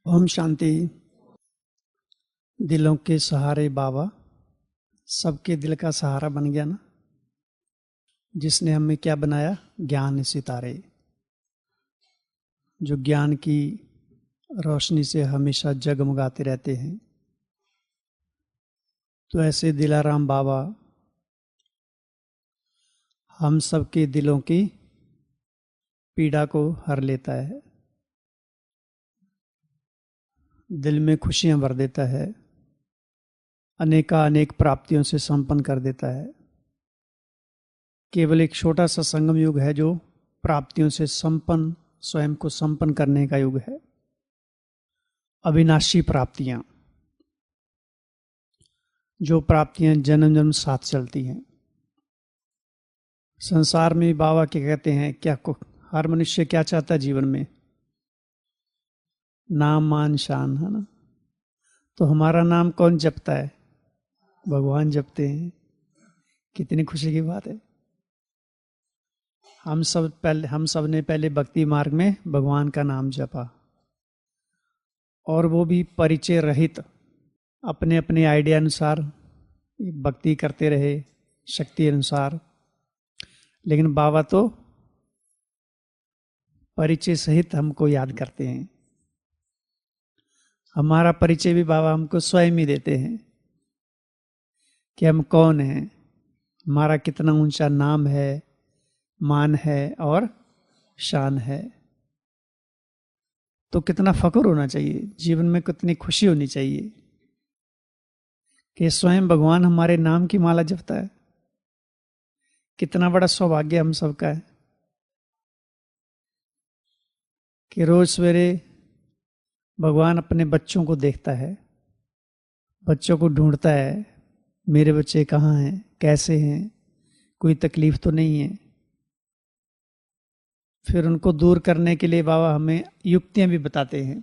ओम शांति। दिलों के सहारे बाबा सबके दिल का सहारा बन गया ना। जिसने हमें क्या बनाया? ज्ञान सितारे, जो ज्ञान की रोशनी से हमेशा जगमगाते रहते हैं। तो ऐसे दिलाराम बाबा हम सबके दिलों की पीड़ा को हर लेता है, दिल में खुशियां भर देता है, अनेक प्राप्तियों से संपन्न कर देता है। केवल एक छोटा सा संगम युग है जो प्राप्तियों से संपन्न, स्वयं को संपन्न करने का युग है। अविनाशी प्राप्तियां, जो प्राप्तियां जन्म जन्म साथ चलती हैं। संसार में बाबा क्या कहते हैं, क्या हर मनुष्य क्या चाहता है जीवन में? नाम मान शान, है ना। तो हमारा नाम कौन जपता है? भगवान जपते हैं। कितनी खुशी की बात है। हम सब ने पहले भक्ति मार्ग में भगवान का नाम जपा, और वो भी परिचय रहित, अपने अपने आइडिया अनुसार भक्ति करते रहे, शक्ति अनुसार। लेकिन बाबा तो परिचय सहित हमको याद करते हैं। हमारा परिचय भी बाबा हमको स्वयं ही देते हैं कि हम कौन हैं, हमारा कितना ऊंचा नाम है, मान है और शान है। तो कितना फक्र होना चाहिए, जीवन में कितनी खुशी होनी चाहिए कि स्वयं भगवान हमारे नाम की माला जपता है। कितना बड़ा सौभाग्य हम सबका है कि रोज सवेरे भगवान अपने बच्चों को देखता है, बच्चों को ढूंढता है, मेरे बच्चे कहाँ हैं, कैसे हैं, कोई तकलीफ तो नहीं है। फिर उनको दूर करने के लिए बाबा हमें युक्तियां भी बताते हैं।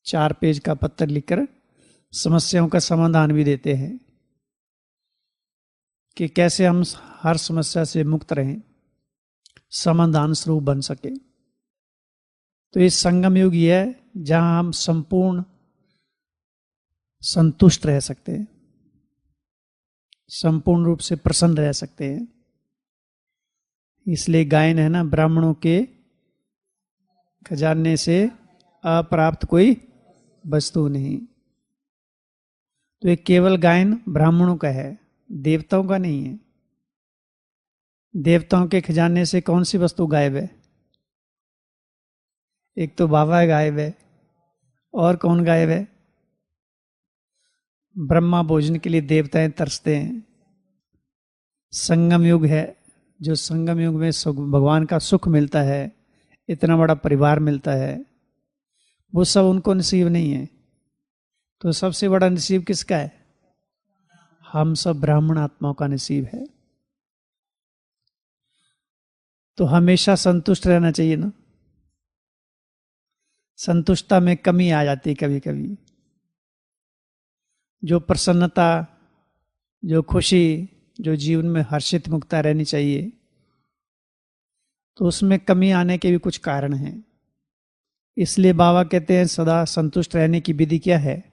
4 पेज का पत्र लिखकर समस्याओं का समाधान भी देते हैं कि कैसे हम हर समस्या से मुक्त रहें, समाधान स्वरूप बन सके। तो ये संगम युग ही है जहां हम संपूर्ण संतुष्ट रह सकते हैं, संपूर्ण रूप से प्रसन्न रह सकते हैं। इसलिए गायन है ना, ब्राह्मणों के खजाने से अप्राप्त कोई वस्तु नहीं। तो ये केवल गायन ब्राह्मणों का है, देवताओं का नहीं है। देवताओं के खजाने से कौन सी वस्तु गायब है? एक तो बाबा गायब है, और कौन गायब है? ब्रह्मा भोजन के लिए देवताएं तरसते हैं। संगम युग है, जो संगम युग में भगवान का सुख मिलता है, इतना बड़ा परिवार मिलता है, वो सब उनको नसीब नहीं है। तो सबसे बड़ा नसीब किसका है? हम सब ब्राह्मण आत्माओं का नसीब है। तो हमेशा संतुष्ट रहना चाहिए ना। संतुष्टता में कमी आ जाती कभी कभी। जो प्रसन्नता, जो खुशी, जो जीवन में हर्षित मुक्ता रहनी चाहिए, तो उसमें कमी आने के भी कुछ कारण हैं। इसलिए बाबा कहते हैं सदा संतुष्ट रहने की विधि क्या है।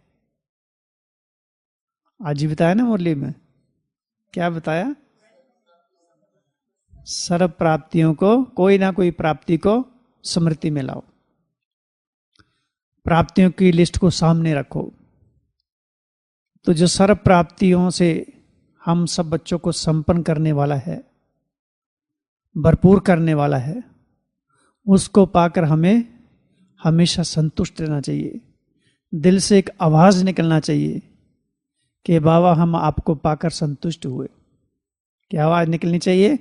आज ही बताया ना मुरली में, क्या बताया? सर्व प्राप्तियों को, कोई ना कोई प्राप्ति को स्मृति में लाओ। प्राप्तियों की लिस्ट को सामने रखो। तो जो सर्व प्राप्तियों से हम सब बच्चों को संपन्न करने वाला है, भरपूर करने वाला है, उसको पाकर हमें हमेशा संतुष्ट रहना चाहिए। दिल से एक आवाज निकलना चाहिए कि बाबा हम आपको पाकर संतुष्ट हुए। क्या आवाज निकलनी चाहिए?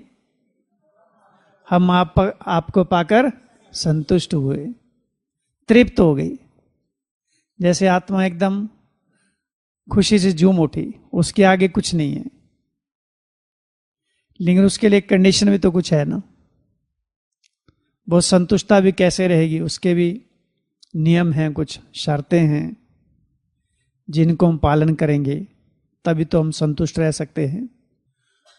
हम आपको पाकर संतुष्ट हुए, तृप्त हो गई। जैसे आत्मा एकदम खुशी से झूम उठी, उसके आगे कुछ नहीं है। लेकिन उसके लिए कंडीशन भी तो कुछ है ना। वो संतुष्टता भी कैसे रहेगी, उसके भी नियम हैं, कुछ शर्तें हैं जिनको हम पालन करेंगे तभी तो हम संतुष्ट रह सकते हैं।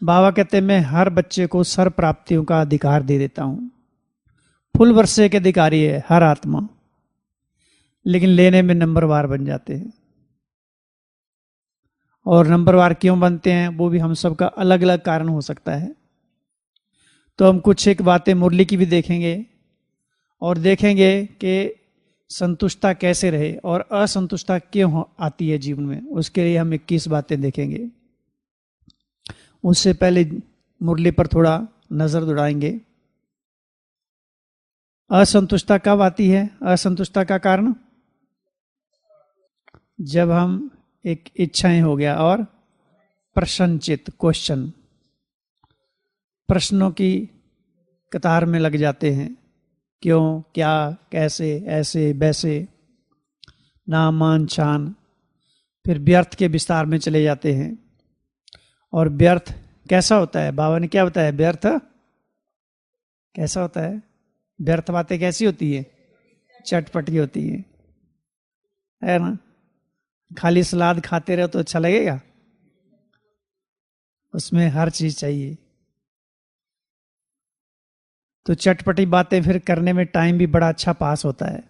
बाबा कहते हैं मैं हर बच्चे को सर्व प्राप्तियों का अधिकार दे देता हूं। फुल वर्षे के अधिकारी है हर आत्मा। लेकिन लेने में नंबरवार बन जाते हैं। और नंबरवार क्यों बनते हैं वो भी हम सबका अलग अलग कारण हो सकता है। तो हम कुछ एक बातें मुरली की भी देखेंगे और देखेंगे कि संतुष्टता कैसे रहे और असंतुष्टता क्यों आती है जीवन में, उसके लिए हम 21 बातें देखेंगे। उससे पहले मुरली पर थोड़ा नजर दौड़ाएंगे। असंतुष्टता कब आती है? असंतुष्टता का कारण जब हम एक इच्छाएं हो गया और प्रश्नचित क्वेश्चन, प्रश्नों की कतार में लग जाते हैं। क्यों, क्या, कैसे, ऐसे, वैसे, नाम, मान, शान, फिर व्यर्थ के विस्तार में चले जाते हैं। और व्यर्थ कैसा होता है? बाबा ने क्या बताया? व्यर्थ कैसा होता है? व्यर्थ बातें कैसी होती है? चटपटी होती है ना? खाली सलाद खाते रहो तो अच्छा लगेगा? उसमें हर चीज चाहिए। तो चटपटी बातें फिर करने में टाइम भी बड़ा अच्छा पास होता है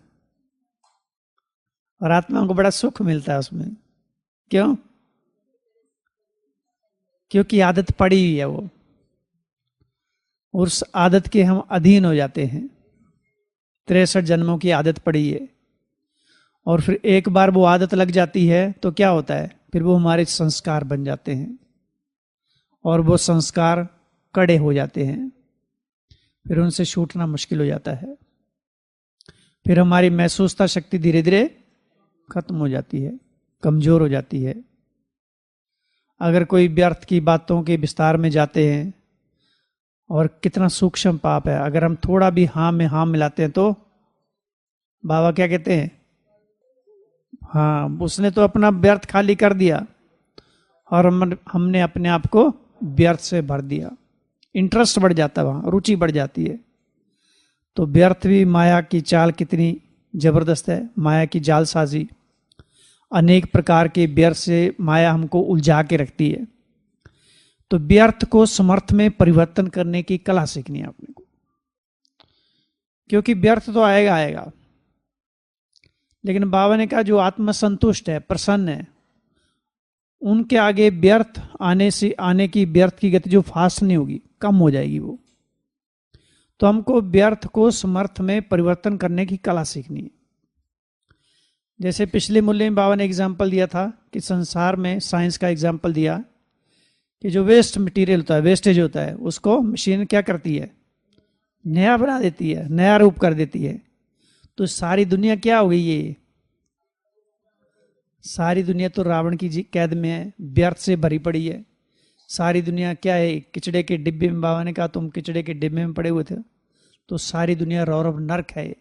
और आत्मा को बड़ा सुख मिलता है उसमें। क्यों? क्योंकि आदत पड़ी हुई है वो, उस आदत के हम अधीन हो जाते हैं। 63 जन्मों की आदत पड़ी है और फिर एक बार वो आदत लग जाती है तो क्या होता है? फिर वो हमारे संस्कार बन जाते हैं और वो संस्कार कड़े हो जाते हैं, फिर उनसे छूटना मुश्किल हो जाता है। फिर हमारी महसूसता शक्ति धीरे धीरे खत्म हो जाती है, कमजोर हो जाती है। अगर कोई व्यर्थ की बातों के विस्तार में जाते हैं, और कितना सूक्ष्म पाप है, अगर हम थोड़ा भी हाँ में हाँ मिलाते हैं तो बाबा क्या कहते हैं? हाँ, उसने तो अपना व्यर्थ खाली कर दिया और हमने अपने आप को व्यर्थ से भर दिया। इंटरेस्ट बढ़ जाता है, वहां रुचि बढ़ जाती है। तो व्यर्थ भी माया की चाल कितनी जबरदस्त है, माया की जालसाजी। अनेक प्रकार के व्यर्थ से माया हमको उलझा के रखती है। तो व्यर्थ को समर्थ में परिवर्तन करने की कला सीखनी है अपने को, क्योंकि व्यर्थ तो आएगा आएगा, लेकिन बाबा ने कहा जो आत्मसंतुष्ट है, प्रसन्न है, उनके आगे व्यर्थ आने की व्यर्थ की गति जो फास्ट नहीं होगी, कम हो जाएगी वो। तो हमको व्यर्थ को समर्थ में परिवर्तन करने की कला सीखनी है। जैसे पिछले मूल्य में बाबा ने एग्जाम्पल दिया था कि संसार में साइंस का एग्जाम्पल दिया कि जो वेस्ट मटेरियल होता है, वेस्टेज होता है, उसको मशीन क्या करती है? नया बना देती है, नया रूप कर देती है। तो सारी दुनिया क्या हो गई? ये सारी दुनिया तो रावण की कैद में है, व्यर्थ से भरी पड़ी है। सारी दुनिया क्या है? किचड़े के डिब्बे में। बाबा ने कहा तुम किचड़े के डिब्बे में पड़े हुए थे। तो सारी दुनिया रौरव नरक है।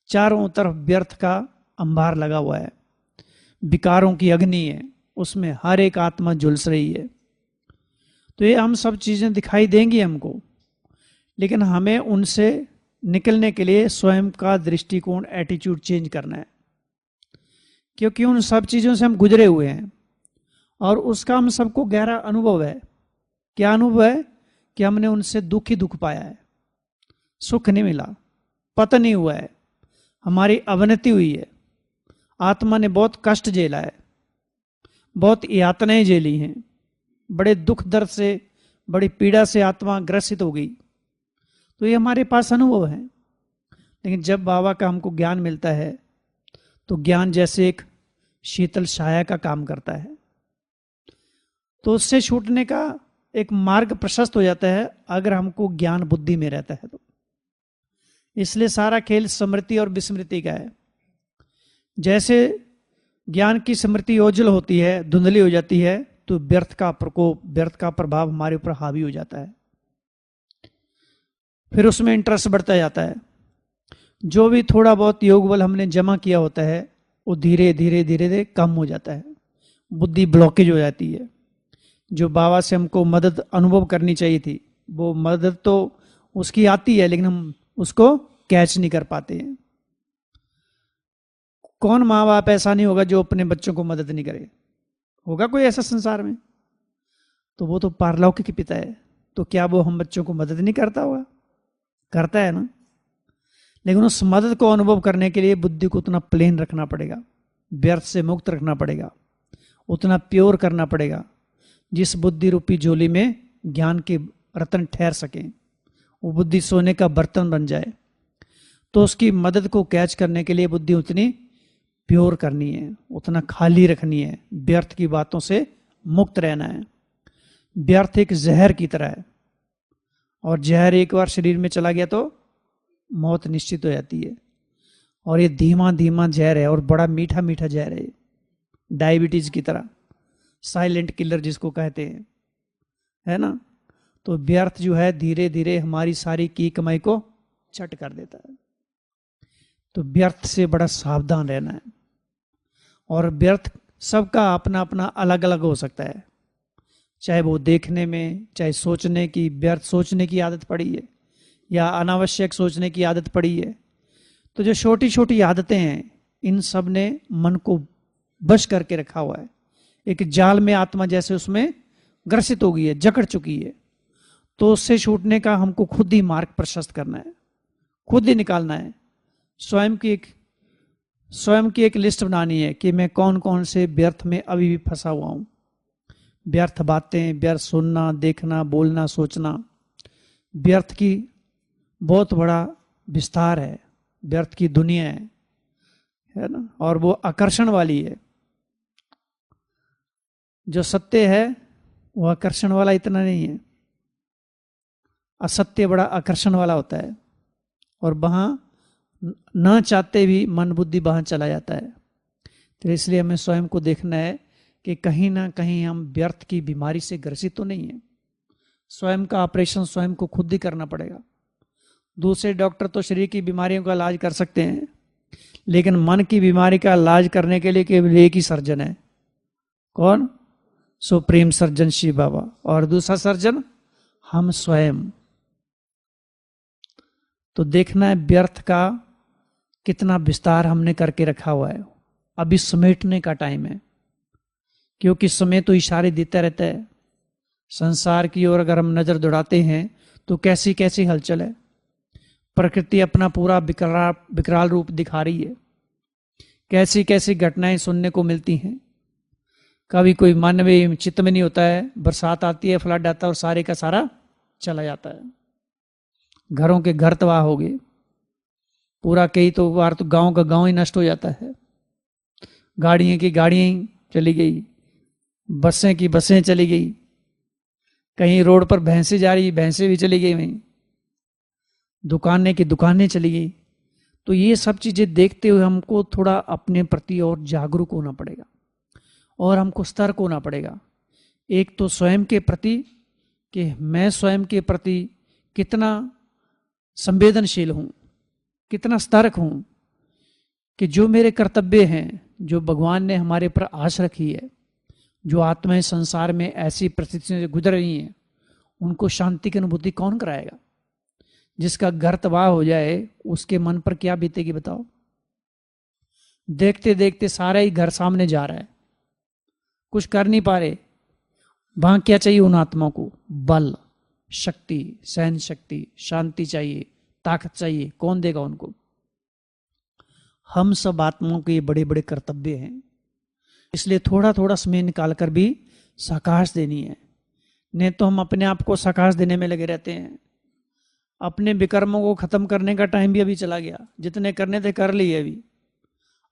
चारों तरफ व्यर्थ का अंबार लगा हुआ है, विकारों की अग्नि है, उसमें हर एक आत्मा झुलस रही है। तो ये हम सब चीजें दिखाई देंगी हमको, लेकिन हमें उनसे निकलने के लिए स्वयं का दृष्टिकोण, एटीट्यूड चेंज करना है, क्योंकि उन सब चीजों से हम गुजरे हुए हैं और उसका हम सबको गहरा अनुभव है। क्या अनुभव है? कि हमने उनसे दुख ही दुख पाया है, सुख नहीं मिला, पतन नहीं हुआ है, हमारी अवनति हुई है। आत्मा ने बहुत कष्ट झेला है, बहुत यातनाएं झेली हैं, बड़े दुख दर्द से, बड़ी पीड़ा से आत्मा ग्रसित हो गई। तो ये हमारे पास अनुभव है। लेकिन जब बाबा का हमको ज्ञान मिलता है तो ज्ञान जैसे एक शीतल छाया का काम करता है, तो उससे छूटने का एक मार्ग प्रशस्त हो जाता है अगर हमको ज्ञान बुद्धि में रहता है तो। इसलिए सारा खेल स्मृति और विस्मृति का है। जैसे ज्ञान की स्मृति ओझल होती है, धुंधली हो जाती है, तो व्यर्थ का प्रकोप, व्यर्थ का प्रभाव हमारे ऊपर हावी हो जाता है, फिर उसमें इंटरेस्ट बढ़ता जाता है। जो भी थोड़ा बहुत योग बल हमने जमा किया होता है वो धीरे धीरे धीरे धीरे कम हो जाता है, बुद्धि ब्लॉकेज हो जाती है। जो बाबा से हमको मदद अनुभव करनी चाहिए थी, वो मदद तो उसकी आती है, लेकिन हम उसको कैच नहीं कर पाते हैं। कौन माँ बाप ऐसा नहीं होगा जो अपने बच्चों को मदद नहीं करे? होगा कोई ऐसा संसार में? तो वो तो पारलौकिक पिता है, तो क्या वो हम बच्चों को मदद नहीं करता होगा? करता है ना। लेकिन उस मदद को अनुभव करने के लिए बुद्धि को उतना प्लेन रखना पड़ेगा, व्यर्थ से मुक्त रखना पड़ेगा, उतना प्योर करना पड़ेगा जिस बुद्धि रूपी झोली में ज्ञान के रत्न ठहर सकें, वो बुद्धि सोने का बर्तन बन जाए। तो उसकी मदद को कैच करने के लिए बुद्धि उतनी प्योर करनी है, उतना खाली रखनी है, व्यर्थ की बातों से मुक्त रहना है। व्यर्थ एक जहर की तरह है, और जहर एक बार शरीर में चला गया तो मौत निश्चित हो जाती है। और ये धीमा धीमा जहर है, और बड़ा मीठा मीठा जहर है, डायबिटीज की तरह, साइलेंट किलर जिसको कहते हैं, है ना। तो व्यर्थ जो है धीरे धीरे हमारी सारी की कमाई को चट कर देता है। तो व्यर्थ से बड़ा सावधान रहना है। और व्यर्थ सबका अपना अपना अलग अलग हो सकता है, चाहे वो देखने में, चाहे सोचने की, व्यर्थ सोचने की आदत पड़ी है या अनावश्यक सोचने की आदत पड़ी है। तो जो छोटी छोटी आदतें हैं, इन सब ने मन को बश करके रखा हुआ है। एक जाल में आत्मा जैसे उसमें ग्रसित हो गई है, जकड़ चुकी है। तो उससे छूटने का हमको खुद ही मार्ग प्रशस्त करना है, खुद ही निकालना है। स्वयं की एक लिस्ट बनानी है कि मैं कौन कौन से व्यर्थ में अभी भी फंसा हुआ हूं। व्यर्थ बातें, व्यर्थ सुनना, देखना, बोलना, सोचना, व्यर्थ की बहुत बड़ा विस्तार है, व्यर्थ की दुनिया है ना। और वो आकर्षण वाली है। जो सत्य है वो आकर्षण वाला इतना नहीं है, असत्य बड़ा आकर्षण वाला होता है। और वहां न चाहते भी मन बुद्धि वहां चला जाता है। तो इसलिए हमें स्वयं को देखना है कि कहीं ना कहीं हम व्यर्थ की बीमारी से ग्रसित तो नहीं है। स्वयं का ऑपरेशन स्वयं को खुद ही करना पड़ेगा। दूसरे डॉक्टर तो शरीर की बीमारियों का इलाज कर सकते हैं, लेकिन मन की बीमारी का इलाज करने के लिए केवल एक ही सर्जन है। कौन? सुप्रीम सर्जन शिव बाबा। और दूसरा सर्जन हम स्वयं। तो देखना है व्यर्थ का कितना विस्तार हमने करके रखा हुआ है। अभी समेटने का टाइम है, क्योंकि समय तो इशारे देता रहता है। संसार की ओर अगर हम नजर दौड़ाते हैं तो कैसी कैसी हलचल है। प्रकृति अपना पूरा विकराल रूप दिखा रही है। कैसी कैसी घटनाएं सुनने को मिलती हैं। कभी कोई मन में चित्त में नहीं होता है, बरसात आती है, फ्लड आता है और सारे का सारा चला जाता है। घरों के घर तबाह हो गए, पूरा कई तो बार तो गांव का गांव ही नष्ट हो जाता है। गाड़ियां की गाड़ियां चली गई, बसें की बसें चली गई, कहीं रोड पर भैंसें जा रही, भैंसें भी चली गई वहीं, दुकानें की दुकानें चली गई। तो ये सब चीजें देखते हुए हमको थोड़ा अपने प्रति और जागरूक होना पड़ेगा, और हमको सतर्क होना पड़ेगा। एक तो स्वयं के प्रति कि मैं स्वयं के प्रति कितना संवेदनशील हूं, कितना सतर्क हूं कि जो मेरे कर्तव्य हैं, जो भगवान ने हमारे पर आश रखी है, जो आत्माएं संसार में ऐसी परिस्थितियों से गुजर रही हैं, उनको शांति की अनुभूति कौन कराएगा? जिसका घर तबाह हो जाए उसके मन पर क्या बीतेगी बताओ। देखते देखते सारा ही घर सामने जा रहा है, कुछ कर नहीं पा रहे। वहां क्या चाहिए उन आत्माओं को? बल, शक्ति, सहन शक्ति, शांति चाहिए, ताकत चाहिए। कौन देगा उनको? हम सब आत्माओं के ये बड़े बड़े कर्तव्य हैं। इसलिए थोड़ा थोड़ा समय निकाल कर भी साकाश देनी है। नहीं तो हम अपने आप को साकाश देने में लगे रहते हैं। अपने विकर्मों को खत्म करने का टाइम भी अभी चला गया। जितने करने थे कर लिए।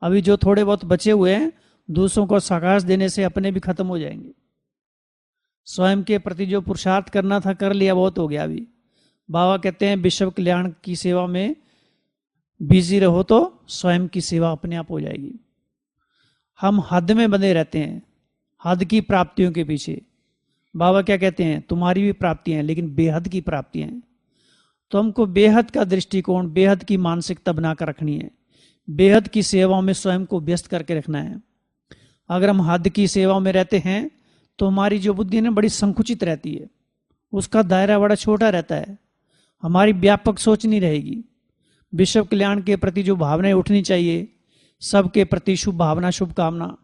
अभी जो थोड़े बहुत बचे हुए हैं, दूसरों को साकाश देने से अपने भी खत्म हो जाएंगे। स्वयं के प्रति जो पुरुषार्थ करना था कर लिया, बहुत हो गया। अभी बाबा कहते हैं विश्व कल्याण की सेवा में बिजी रहो तो स्वयं की सेवा अपने आप हो जाएगी। हम हद में बंधे रहते हैं, हद की प्राप्तियों के पीछे। बाबा क्या कहते हैं? तुम्हारी भी प्राप्तियां हैं, लेकिन बेहद की प्राप्तियां हैं। तो हमको बेहद का दृष्टिकोण, बेहद की मानसिकता बनाकर रखनी है। बेहद की सेवाओं में स्वयं को व्यस्त करके रखना है। अगर हम हद की सेवाओं में रहते हैं तो हमारी जो बुद्धि है बड़ी संकुचित रहती है, उसका दायरा बड़ा छोटा रहता है। हमारी व्यापक सोच नहीं रहेगी। विश्व कल्याण के प्रति जो भावनाएं उठनी चाहिए, सबके प्रति शुभ भावना, शुभ कामना,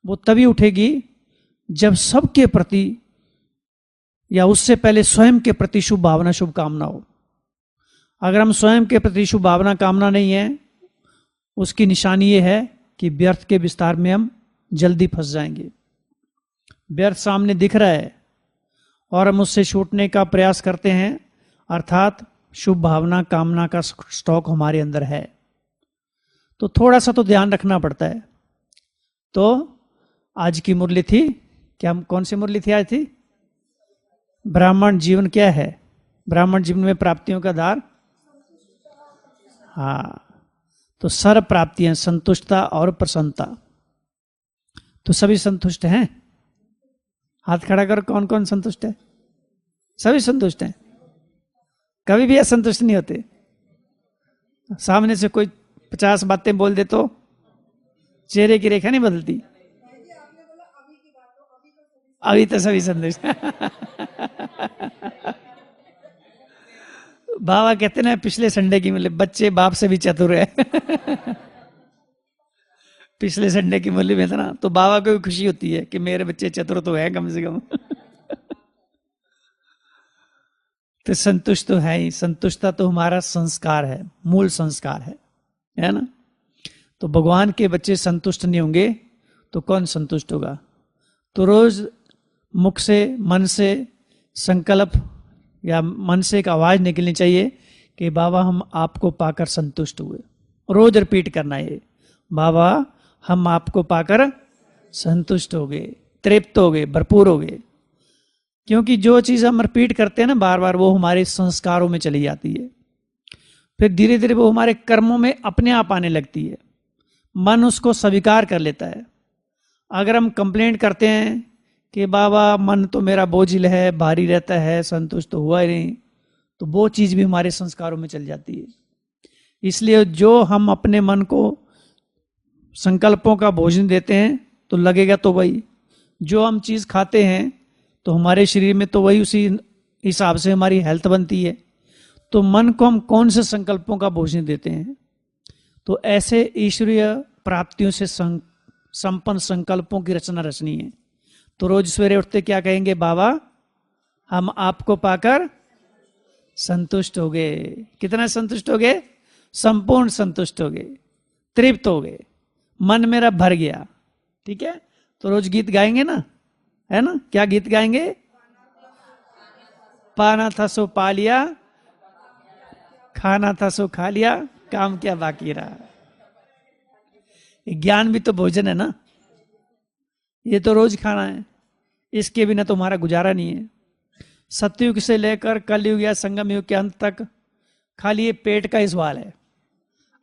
वो तभी उठेगी जब सबके प्रति या उससे पहले स्वयं के प्रति शुभ भावना, शुभ कामना हो। अगर हम स्वयं के प्रति शुभ भावना कामना नहीं है, उसकी निशानी ये है कि व्यर्थ के विस्तार में हम जल्दी फंस जाएंगे। व्यर्थ सामने दिख रहा है और हम उससे छूटने का प्रयास करते हैं, अर्थात शुभ भावना कामना का स्टॉक हमारे अंदर है। तो थोड़ा सा तो ध्यान रखना पड़ता है। तो आज की मुरली थी क्या, कौन सी मुरली थी आज थी? ब्राह्मण जीवन क्या है? ब्राह्मण जीवन में प्राप्तियों का आधार, हाँ, तो सर्व प्राप्तियां संतुष्टता और प्रसन्नता। तो सभी संतुष्ट हैं? हाथ खड़ा कर, कौन कौन संतुष्ट है? सभी संतुष्ट हैं, कभी भी असंतुष्ट नहीं होते। सामने से कोई 50 बातें बोल दे तो चेहरे की रेखा नहीं बदलती। अभी तो सभी संतुष्ट। बाबा कहते ना पिछले संडे की मुरली, बच्चे बाप से भी चतुर है। पिछले संडे की मुरली में था ना, तो बाबा को भी खुशी होती है कि मेरे बच्चे चतुर तो है कम से कम। तो संतुष्ट तो है ही, संतुष्टता तो हमारा संस्कार है, मूल संस्कार है ना। तो भगवान के बच्चे संतुष्ट नहीं होंगे तो कौन संतुष्ट होगा? तो रोज मुख से, मन से संकल्प या मन से एक आवाज निकलनी चाहिए कि बाबा हम आपको पाकर संतुष्ट हुए। रोज रिपीट करना है, बाबा हम आपको पाकर संतुष्ट हो गए, तृप्त हो गए, भरपूर हो गए। क्योंकि जो चीज हम रिपीट करते हैं ना बार बार, वो हमारे संस्कारों में चली जाती है, फिर धीरे धीरे वो हमारे कर्मों में अपने आप आने लगती है, मन उसको स्वीकार कर लेता है। अगर हम कंप्लेंट करते हैं कि बाबा मन तो मेरा बोझिल है, भारी रहता है, संतुष्ट तो हुआ ही नहीं, तो वो चीज भी हमारे संस्कारों में चल जाती है। इसलिए जो हम अपने मन को संकल्पों का भोजन देते हैं तो लगेगा तो वही, जो हम चीज खाते हैं तो हमारे शरीर में तो वही, उसी हिसाब से हमारी हेल्थ बनती है। तो मन को हम कौन से संकल्पों का भोजन देते हैं? तो ऐसे ईश्वरीय प्राप्तियों से संपन्न संकल्पों की रचना रचनी है। तो रोज सवेरे उठते क्या कहेंगे? बाबा हम आपको पाकर संतुष्ट हो गए। कितना संतुष्ट हो गए? संपूर्ण संतुष्ट हो गए, तृप्त हो गए, मन मेरा भर गया। ठीक है, तो रोज गीत गाएंगे ना, है ना? क्या गीत गाएंगे? पाना था सो पा लिया, खाना था सो खा लिया, काम क्या बाकी रहा। ज्ञान भी तो भोजन है ना, ये तो रोज खाना है, इसके बिना तुम्हारा गुजारा नहीं है। सतयुग से लेकर कलयुग या संगम युग के अंत तक खाली ये पेट का ही सवाल है।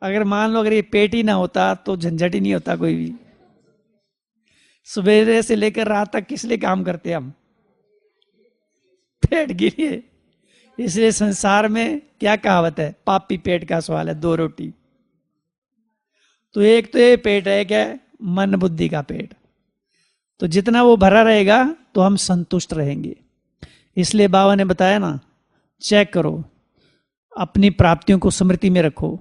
अगर मान लो अगर ये पेट ही ना होता तो झंझट ही नहीं होता कोई भी। सवेरे से लेकर रात तक किस लिए काम करते हम? पेट के लिए। इसलिए संसार में क्या कहावत है? पापी पेट का सवाल है, 2 रोटी। तो एक तो ये पेट है क्या, मन बुद्धि का पेट। तो जितना वो भरा रहेगा तो हम संतुष्ट रहेंगे। इसलिए बाबा ने बताया ना, चेक करो, अपनी प्राप्तियों को स्मृति में रखो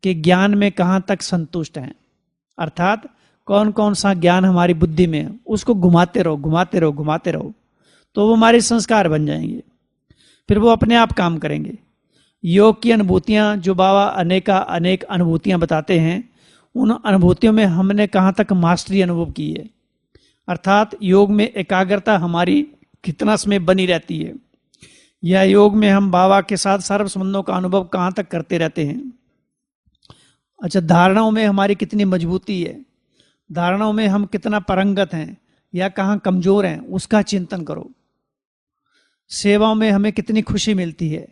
कि ज्ञान में कहाँ तक संतुष्ट हैं, अर्थात कौन कौन सा ज्ञान हमारी बुद्धि में है, उसको घुमाते रहो, घुमाते रहो, घुमाते रहो, तो वो हमारे संस्कार बन जाएंगे, फिर वो अपने आप काम करेंगे। योग की अनुभूतियां जो बाबा अनेक अनुभूतियां बताते हैं, उन अनुभूतियों में हमने कहाँ तक मास्टरी अनुभव की है, अर्थात योग में एकाग्रता हमारी कितना समय बनी रहती है, या योग में हम बाबा के साथ सर्व संबंधों का अनुभव कहाँ तक करते रहते हैं। अच्छा, धारणाओं में हमारी कितनी मजबूती है, धारणाओं में हम कितना परंगत हैं या कहाँ कमजोर हैं, उसका चिंतन करो। सेवाओं में हमें कितनी खुशी मिलती है।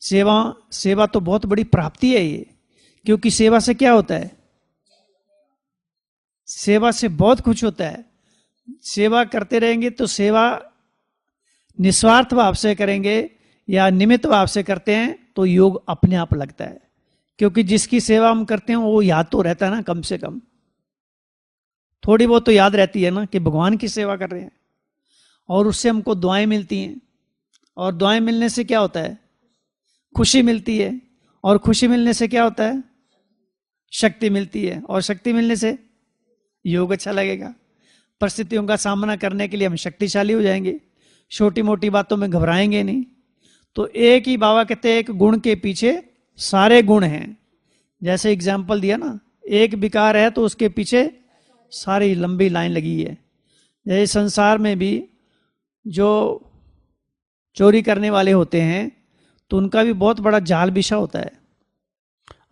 सेवा तो बहुत बड़ी प्राप्ति है ये, क्योंकि सेवा से क्या होता है? सेवा से बहुत कुछ होता है। सेवा करते रहेंगे तो सेवा निस्वार्थ भाव से करेंगे या निमित्त भाव से करते हैं तो योग अपने आप लगता है, क्योंकि जिसकी सेवा हम करते हैं वो याद तो रहता है ना, कम से कम थोड़ी बहुत तो याद रहती है ना कि भगवान की सेवा कर रहे हैं, और उससे हमको दुआएं मिलती हैं, और दुआएं मिलने से क्या होता है? खुशी मिलती है, और खुशी मिलने से क्या होता है? शक्ति मिलती है, और शक्ति मिलने से योग अच्छा लगेगा। परिस्थितियों का सामना करने के लिए हम शक्तिशाली हो जाएंगे, छोटी मोटी बातों में घबराएंगे नहीं। तो एक ही बाबा कहते हैं, एक गुण के पीछे सारे गुण हैं। जैसे एग्जाम्पल दिया ना, एक विकार है तो उसके पीछे सारी लंबी लाइन लगी है। जैसे संसार में भी जो चोरी करने वाले होते हैं तो उनका भी बहुत बड़ा जाल बिछा होता है।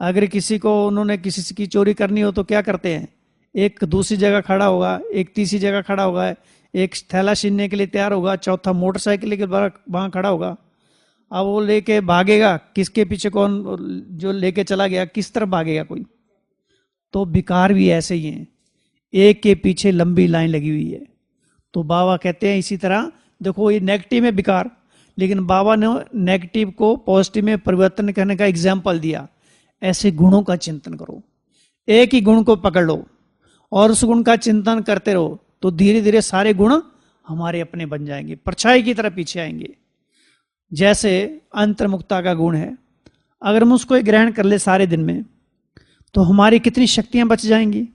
अगर किसी को उन्होंने किसी की चोरी करनी हो तो क्या करते हैं, एक दूसरी जगह खड़ा होगा, एक तीसरी जगह खड़ा होगा, एक थैला छीनने के लिए तैयार होगा, चौथा मोटरसाइकिल लेके वहां खड़ा होगा। अब वो लेके भागेगा, किसके पीछे कौन जो लेके चला गया किस तरफ भागेगा कोई। तो विकार भी ऐसे ही हैं, एक के पीछे लंबी लाइन लगी हुई है। तो बाबा कहते हैं इसी तरह देखो ये नेगेटिव है विकार, लेकिन बाबा ने नेगेटिव को पॉजिटिव में परिवर्तन करने का एग्जाम्पल दिया। ऐसे गुणों का चिंतन करो, एक ही गुण को पकड़ लो और उस गुण का चिंतन करते रहो, तो धीरे धीरे सारे गुण हमारे अपने बन जाएंगे, परछाई की तरह पीछे आएंगे। जैसे अंतर्मुखता का गुण है, अगर हम उसको ग्रहण कर ले सारे दिन में तो हमारी कितनी शक्तियां बच जाएंगी।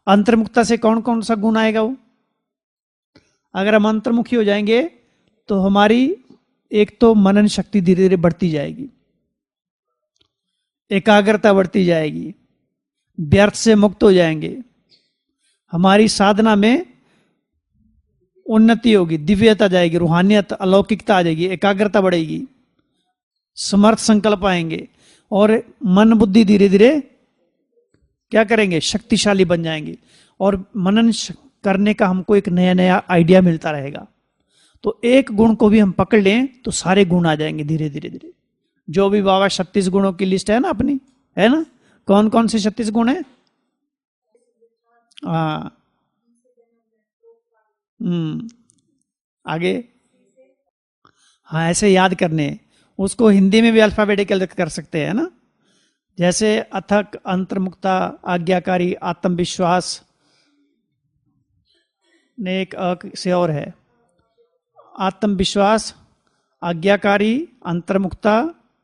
अंतर्मुखता से कौन कौन सा गुण आएगा वो, अगर हम अंतर्मुखी हो जाएंगे तो हमारी एक तो मनन शक्ति धीरे धीरे बढ़ती जाएगी, एकाग्रता बढ़ती जाएगी, व्यर्थ से मुक्त हो जाएंगे, हमारी साधना में उन्नति होगी, दिव्यता जाएगी, रूहानियत अलौकिकता आ जाएगी, एकाग्रता बढ़ेगी, समर्थ संकल्प आएंगे और मन बुद्धि धीरे धीरे क्या करेंगे, शक्तिशाली बन जाएंगे और मनन करने का हमको एक नया नया आइडिया मिलता रहेगा। तो एक गुण को भी हम पकड़ लें तो सारे गुण आ जाएंगे धीरे धीरे धीरे। जो भी बाबा 36 गुणों की लिस्ट है ना अपनी, है ना, कौन कौन से 36 गुण है? हाँ, आगे, हाँ ऐसे याद करने, उसको हिंदी में भी अल्फाबेटिकल कर सकते हैं ना। जैसे अथक, अंतर्मुक्ता, आज्ञाकारी, आत्मविश्वास ने एक अ से और है, आत्मविश्वास, आज्ञाकारी, अंतर्मुक्ता,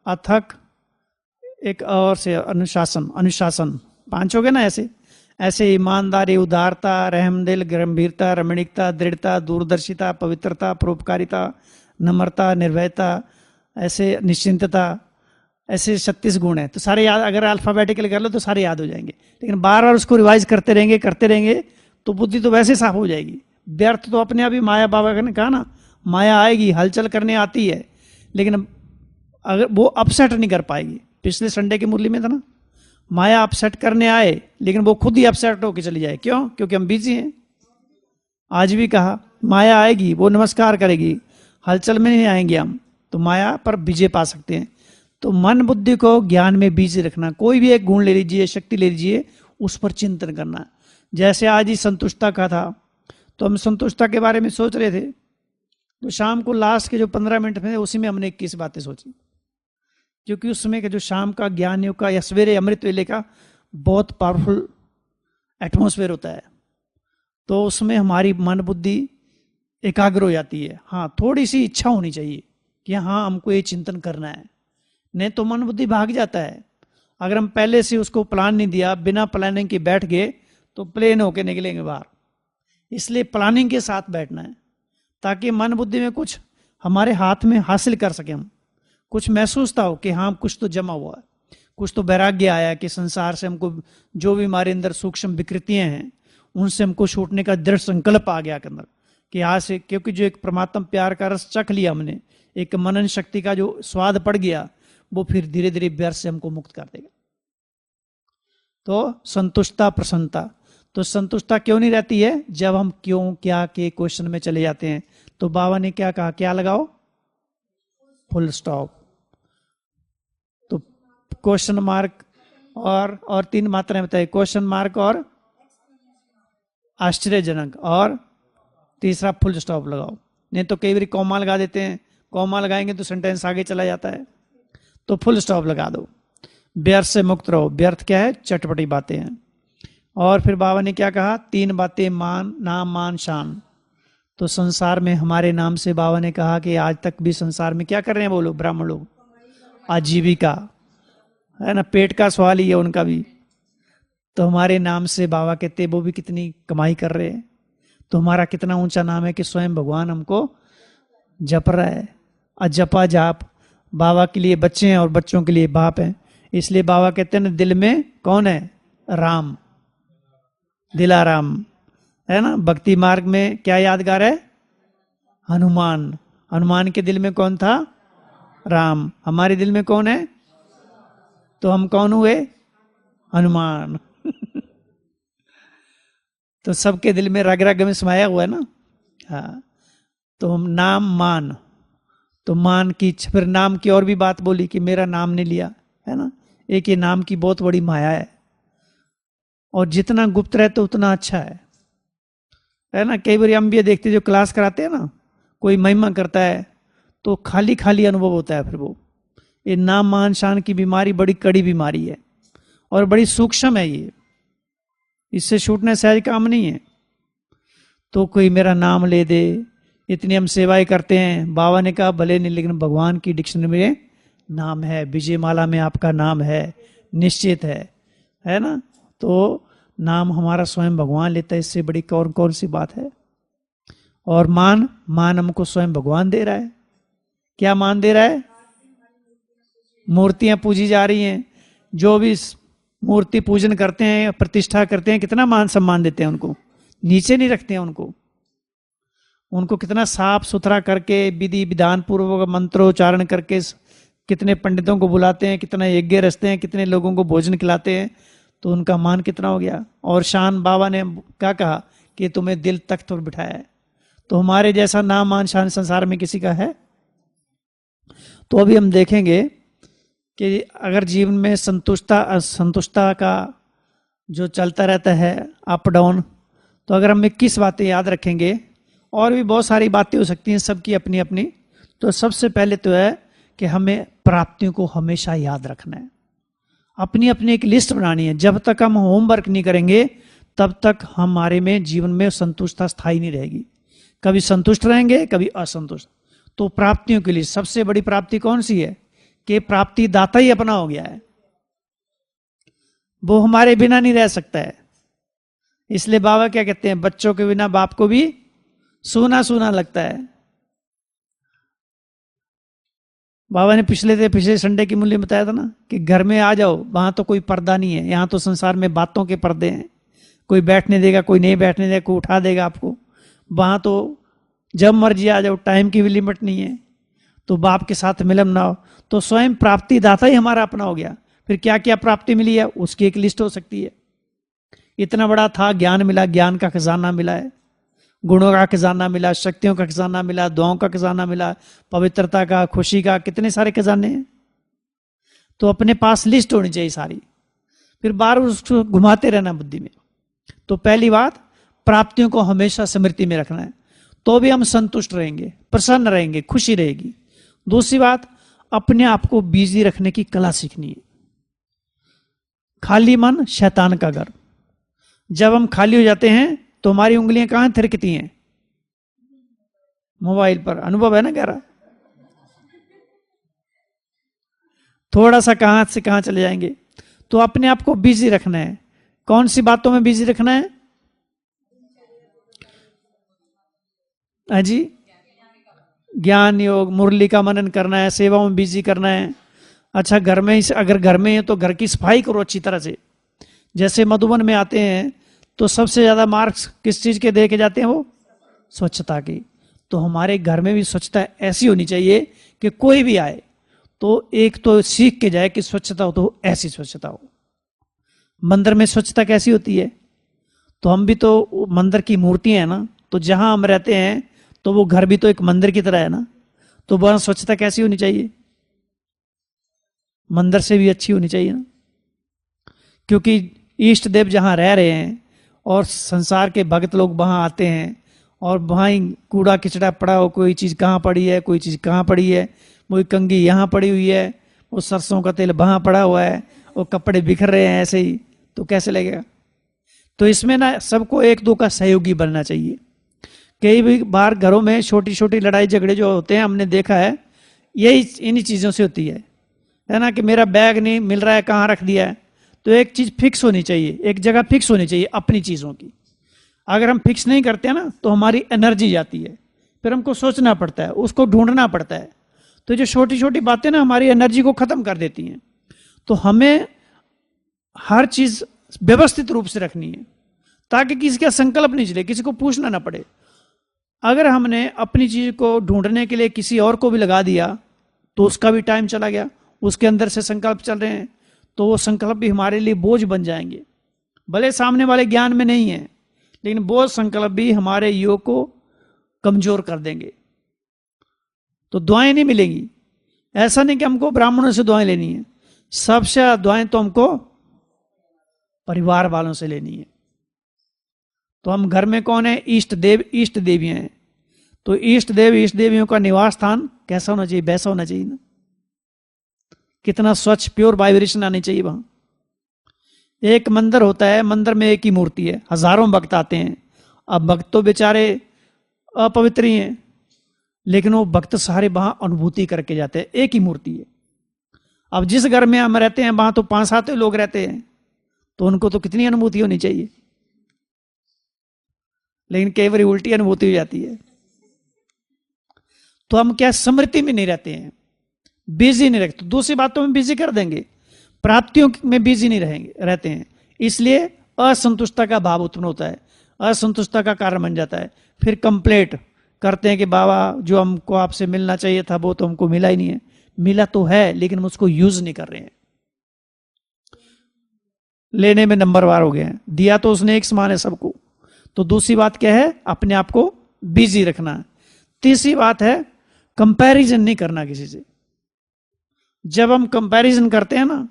अथक, एक और से अनुशासन, अनुशासन 5 हो गए ना। ऐसे ऐसे ईमानदारी, उदारता, रहमदिल, गंभीरता, रमणीकता, दृढ़ता, दूरदर्शिता, पवित्रता, परोपकारिता, नम्रता, निर्भयता, ऐसे निश्चिंतता, ऐसे 36 गुण हैं। तो सारे याद, अगर अल्फाबेटिकल कर लो तो सारे याद हो जाएंगे, लेकिन बार बार उसको रिवाइज करते रहेंगे तो बुद्धि तो वैसे साफ हो जाएगी। व्यर्थ तो अपने आप ही, माया बाबा ने कहा ना, माया आएगी, हलचल करने आती है, लेकिन अगर वो अपसेट नहीं कर पाएगी। पिछले संडे की मुरली में था ना, माया अपसेट करने आए लेकिन वो खुद ही अपसेट होकर चली जाए। क्यों? क्योंकि हम बिजी हैं। आज भी कहा माया आएगी, वो नमस्कार करेगी, हलचल में नहीं आएंगे हम, तो माया पर विजय पा सकते हैं। तो मन बुद्धि को ज्ञान में बिजी रखना, कोई भी एक गुण ले लीजिए, शक्ति ले लीजिए, उस पर चिंतन करना। जैसे आज ही संतुष्टता का था, तो हम संतुष्टता के बारे में सोच रहे थे, तो शाम को लास्ट के जो 15 मिनट में उसी में हमने 21 बातें सोची, क्योंकि उसमें का जो शाम का ज्ञान योग का या सवेरे अमृत वेले का बहुत पावरफुल एटमॉस्फेयर होता है। तो उसमें हमारी मन बुद्धि एकाग्र हो जाती है। हाँ, थोड़ी सी इच्छा होनी चाहिए कि हाँ हमको ये चिंतन करना है, नहीं तो मन बुद्धि भाग जाता है। अगर हम पहले से उसको प्लान नहीं दिया, बिना प्लानिंग के बैठ गए तो प्लेन होके निकलेंगे बाहर। इसलिए प्लानिंग के साथ बैठना है, ताकि मन बुद्धि में कुछ हमारे हाथ में हासिल कर सके, हम कुछ महसूस हो कि हाँ कुछ तो जमा हुआ है, कुछ तो वैराग्य आया कि संसार से हमको जो भी हमारे अंदर सूक्ष्म विकृतियां हैं उनसे हमको छूटने का दृढ़ संकल्प आ गया के अंदर कि आज से, क्योंकि जो एक परमात्मा प्यार का रस चख लिया हमने, एक मनन शक्ति का जो स्वाद पड़ गया, वो फिर धीरे धीरे व्यर्थ से हमको मुक्त कर देगा। तो संतुष्टता, प्रसन्नता। तो संतुष्टता क्यों नहीं रहती है? जब हम क्यों क्या के क्वेश्चन में चले जाते हैं। तो बाबा ने क्या कहा, क्या लगाओ? Full stop. तो क्वेश्चन मार्क और 3 मात्राएं बताइए, क्वेश्चन मार्क और आश्चर्यजनक, और तीसरा फुल स्टॉप लगाओ। नहीं तो कई बार कॉमा लगा देते हैं, कॉमा लगाएंगे तो सेंटेंस आगे चला जाता है। तो फुल स्टॉप लगा दो, व्यर्थ से मुक्त रहो। व्यर्थ क्या है? चटपटी बातें हैं। और फिर बाबा ने क्या कहा? 3 बातें, मान, नाम, मान, शान। तो संसार में हमारे नाम से बाबा ने कहा कि आज तक भी संसार में क्या कर रहे हैं वो लोग, ब्राह्मण लोग? आजीविका है ना, पेट का सवाल ही है उनका भी। तो हमारे नाम से बाबा कहते वो भी कितनी कमाई कर रहे हैं। तो हमारा कितना ऊंचा नाम है कि स्वयं भगवान हमको जप रहा है। अजपा जाप, बाबा के लिए बच्चे हैं और बच्चों के लिए बाप हैं। इसलिए बाबा कहते हैं ना, दिल में कौन है? राम, दिलाराम, है ना। भक्ति मार्ग में क्या यादगार है? हनुमान। हनुमान के दिल में कौन था? राम। हमारे दिल में कौन है? तो हम कौन हुए? हनुमान। तो सबके दिल में रग रग में समाया हुआ है ना। हाँ, तो हम नाम मान, तो मान की फिर नाम की और भी बात बोली कि मेरा नाम ने लिया, है ना। एक ये नाम की बहुत बड़ी माया है, और जितना गुप्त रहते उतना अच्छा है ना। कई बार हम भी देखते जो क्लास कराते हैं ना, कोई महिमा करता है तो खाली खाली अनुभव होता है। फिर वो ये नाम मान शान की बीमारी बड़ी कड़ी बीमारी है और बड़ी सूक्ष्म है ये, इससे छूटने सहज काम नहीं है। तो कोई मेरा नाम ले दे, इतनी हम सेवाएं करते हैं। बाबा ने कहा भले नहीं, लेकिन भगवान की डिक्शनरी में नाम है, विजय माला में आपका नाम है, निश्चित है ना। तो नाम हमारा स्वयं भगवान लेता है, इससे बड़ी कौन कौन सी बात है। और मान हमको स्वयं भगवान दे रहा है। क्या मान दे रहा है? मूर्तियां पूजी जा रही हैं, जो भी मूर्ति पूजन करते हैं, प्रतिष्ठा करते हैं, कितना मान सम्मान देते हैं उनको, नीचे नहीं रखते हैं उनको कितना साफ सुथरा करके विधि विधान पूर्वक मंत्रोच्चारण करके कितने पंडितों को बुलाते हैं, कितना यज्ञ रचते हैं, कितने लोगों को भोजन खिलाते हैं। तो उनका मान कितना हो गया। और शान बाबा ने क्या कहा कि तुम्हें दिल तख्त पर बिठाया है। तो हमारे जैसा नाम मान शान संसार में किसी का है? तो अभी हम देखेंगे कि अगर जीवन में संतुष्टता असंतुष्टता का जो चलता रहता है अप डाउन, तो अगर हम 21 बातें याद रखेंगे, और भी बहुत सारी बातें हो सकती हैं, सबकी अपनी अपनी। तो सबसे पहले तो है कि हमें प्राप्तियों को हमेशा याद रखना है, अपनी अपनी एक लिस्ट बनानी है। जब तक हम होमवर्क नहीं करेंगे तब तक हमारे में जीवन में संतुष्टता स्थायी नहीं रहेगी। कभी संतुष्ट रहेंगे, कभी असंतुष्ट। तो प्राप्तियों के लिए सबसे बड़ी प्राप्ति कौन सी है? कि प्राप्ति दाता ही अपना हो गया है, वो हमारे बिना नहीं रह सकता है। इसलिए बाबा क्या कहते हैं, बच्चों के बिना बाप को भी सूना सूना लगता है। बाबा ने पिछले संडे की मूल्य बताया था ना कि घर में आ जाओ, वहां तो कोई पर्दा नहीं है। यहां तो संसार में बातों के पर्दे हैं, कोई बैठने देगा, कोई नहीं बैठने देगा, कोई उठा देगा आपको। वहां तो जब मर्जी आ जाओ, टाइम की भी लिमिट नहीं है। तो बाप के साथ मिलन ना हो, तो स्वयं प्राप्ति दाता ही हमारा अपना हो गया। फिर क्या क्या प्राप्ति मिली है उसकी एक लिस्ट हो सकती है। इतना बड़ा था, ज्ञान मिला, ज्ञान का खजाना मिला है, गुणों का खजाना मिला, शक्तियों का खजाना मिला, दुआओं का खजाना मिला, पवित्रता का, खुशी का, कितने सारे खजाने हैं। तो अपने पास लिस्ट होनी चाहिए सारी, फिर बार उसको घुमाते रहना बुद्धि में। तो पहली बात, प्राप्तियों को हमेशा स्मृति में रखना है, तो भी हम संतुष्ट रहेंगे, प्रसन्न रहेंगे, खुशी रहेगी। दूसरी बात, अपने आप को बिजी रखने की कला सीखनी है। खाली मन शैतान का घर। जब हम खाली हो जाते हैं तो हमारी उंगलियां कहां थिरकती हैं? मोबाइल पर। अनुभव है ना कह रहा, थोड़ा सा कहां से कहां चले जाएंगे। तो अपने आप को बिजी रखना है। कौन सी बातों में बिजी रखना है? जी, ज्ञान योग, मुरली का मनन करना है, सेवाओं में बिजी करना है। अच्छा, घर में अगर घर में है तो घर की सफाई करो अच्छी तरह से। जैसे मधुबन में आते हैं तो सबसे ज्यादा मार्क्स किस चीज के दे के जाते हैं? वो स्वच्छता की। तो हमारे घर में भी स्वच्छता ऐसी होनी चाहिए कि कोई भी आए तो एक तो सीख के जाए कि स्वच्छता हो तो ऐसी स्वच्छता हो। मंदिर में स्वच्छता कैसी होती है? तो हम भी तो मंदिर की मूर्तियां हैं ना, तो जहां हम रहते हैं तो वो घर भी तो एक मंदिर की तरह है ना। तो वहां स्वच्छता कैसी होनी चाहिए? मंदिर से भी अच्छी होनी चाहिए ना, क्योंकि इष्ट देव जहां रह रहे हैं और संसार के भक्त लोग वहां आते हैं, और वहां ही कूड़ा किचड़ा पड़ा हो, कोई चीज कहाँ पड़ी है, कोई चीज कहाँ पड़ी है, वही कंगी यहाँ पड़ी हुई है, वो सरसों का तेल वहां पड़ा हुआ है, वो कपड़े बिखर रहे हैं ऐसे ही, तो कैसे लगेगा? तो इसमें ना सबको एक दो का सहयोगी बनना चाहिए। कई भी बार घरों में छोटी छोटी लड़ाई झगड़े जो होते हैं, हमने देखा है यही इन्हीं चीजों से होती है ना। कि मेरा बैग नहीं मिल रहा है, कहाँ रख दिया है। तो एक चीज फिक्स होनी चाहिए, एक जगह फिक्स होनी चाहिए अपनी चीजों की। अगर हम फिक्स नहीं करते हैं ना तो हमारी एनर्जी जाती है, फिर हमको सोचना पड़ता है, उसको ढूंढना पड़ता है। तो जो छोटी छोटी बातें ना हमारी एनर्जी को खत्म कर देती हैं। तो हमें हर चीज व्यवस्थित रूप से रखनी है ताकि किसी का संकल्प नहीं चले, किसी को पूछना ना पड़े। अगर हमने अपनी चीज को ढूंढने के लिए किसी और को भी लगा दिया तो उसका भी टाइम चला गया, उसके अंदर से संकल्प चल रहे हैं तो वो संकल्प भी हमारे लिए बोझ बन जाएंगे। भले सामने वाले ज्ञान में नहीं है, लेकिन वो संकल्प भी हमारे योग को कमजोर कर देंगे। तो दुआएं नहीं मिलेंगी। ऐसा नहीं कि हमको ब्राह्मणों से दुआएं लेनी है, सबसे दुआएं तो हमको परिवार वालों से लेनी है। तो हम घर में कौन है? इष्ट देव इष्ट देवियां हैं। तो इष्ट देव इष्ट देवियों का निवास स्थान कैसा होना चाहिए? वैसा होना चाहिए ना। कितना स्वच्छ प्योर वाइब्रेशन आनी चाहिए वहां। एक मंदिर होता है, मंदिर में एक ही मूर्ति है, हजारों भक्त आते हैं। अब भक्त तो बेचारे अपवित्र ही हैं, लेकिन वो भक्त सारे वहां अनुभूति करके जाते हैं, एक ही मूर्ति है। अब जिस घर में हम रहते हैं वहां तो 5-7 लोग रहते हैं, तो उनको तो कितनी अनुभूति होनी चाहिए, लेकिन कई बार उल्टी अनुभूति हो जाती है। तो हम क्या स्मृति में नहीं रहते हैं, बिजी नहीं रहते। दूसरी बातों में बिजी कर देंगे, प्राप्तियों में बिजी नहीं रहते हैं, इसलिए असंतुष्टता का भाव उत्पन्न होता है, असंतुष्टता का कारण बन जाता है। फिर कंप्लेंट करते हैं कि बाबा जो हमको आपसे मिलना चाहिए था वो तो हमको मिला ही नहीं है। मिला तो है लेकिन हम उसको यूज नहीं कर रहे हैं, लेने में नंबरवार हो गए हैं। दिया तो उसने एक समान है सबको। तो दूसरी बात क्या है? अपने आप को बिजी रखना। तीसरी बात है कंपैरिजन नहीं करना किसी से। जब हम कंपैरिजन करते हैं ना,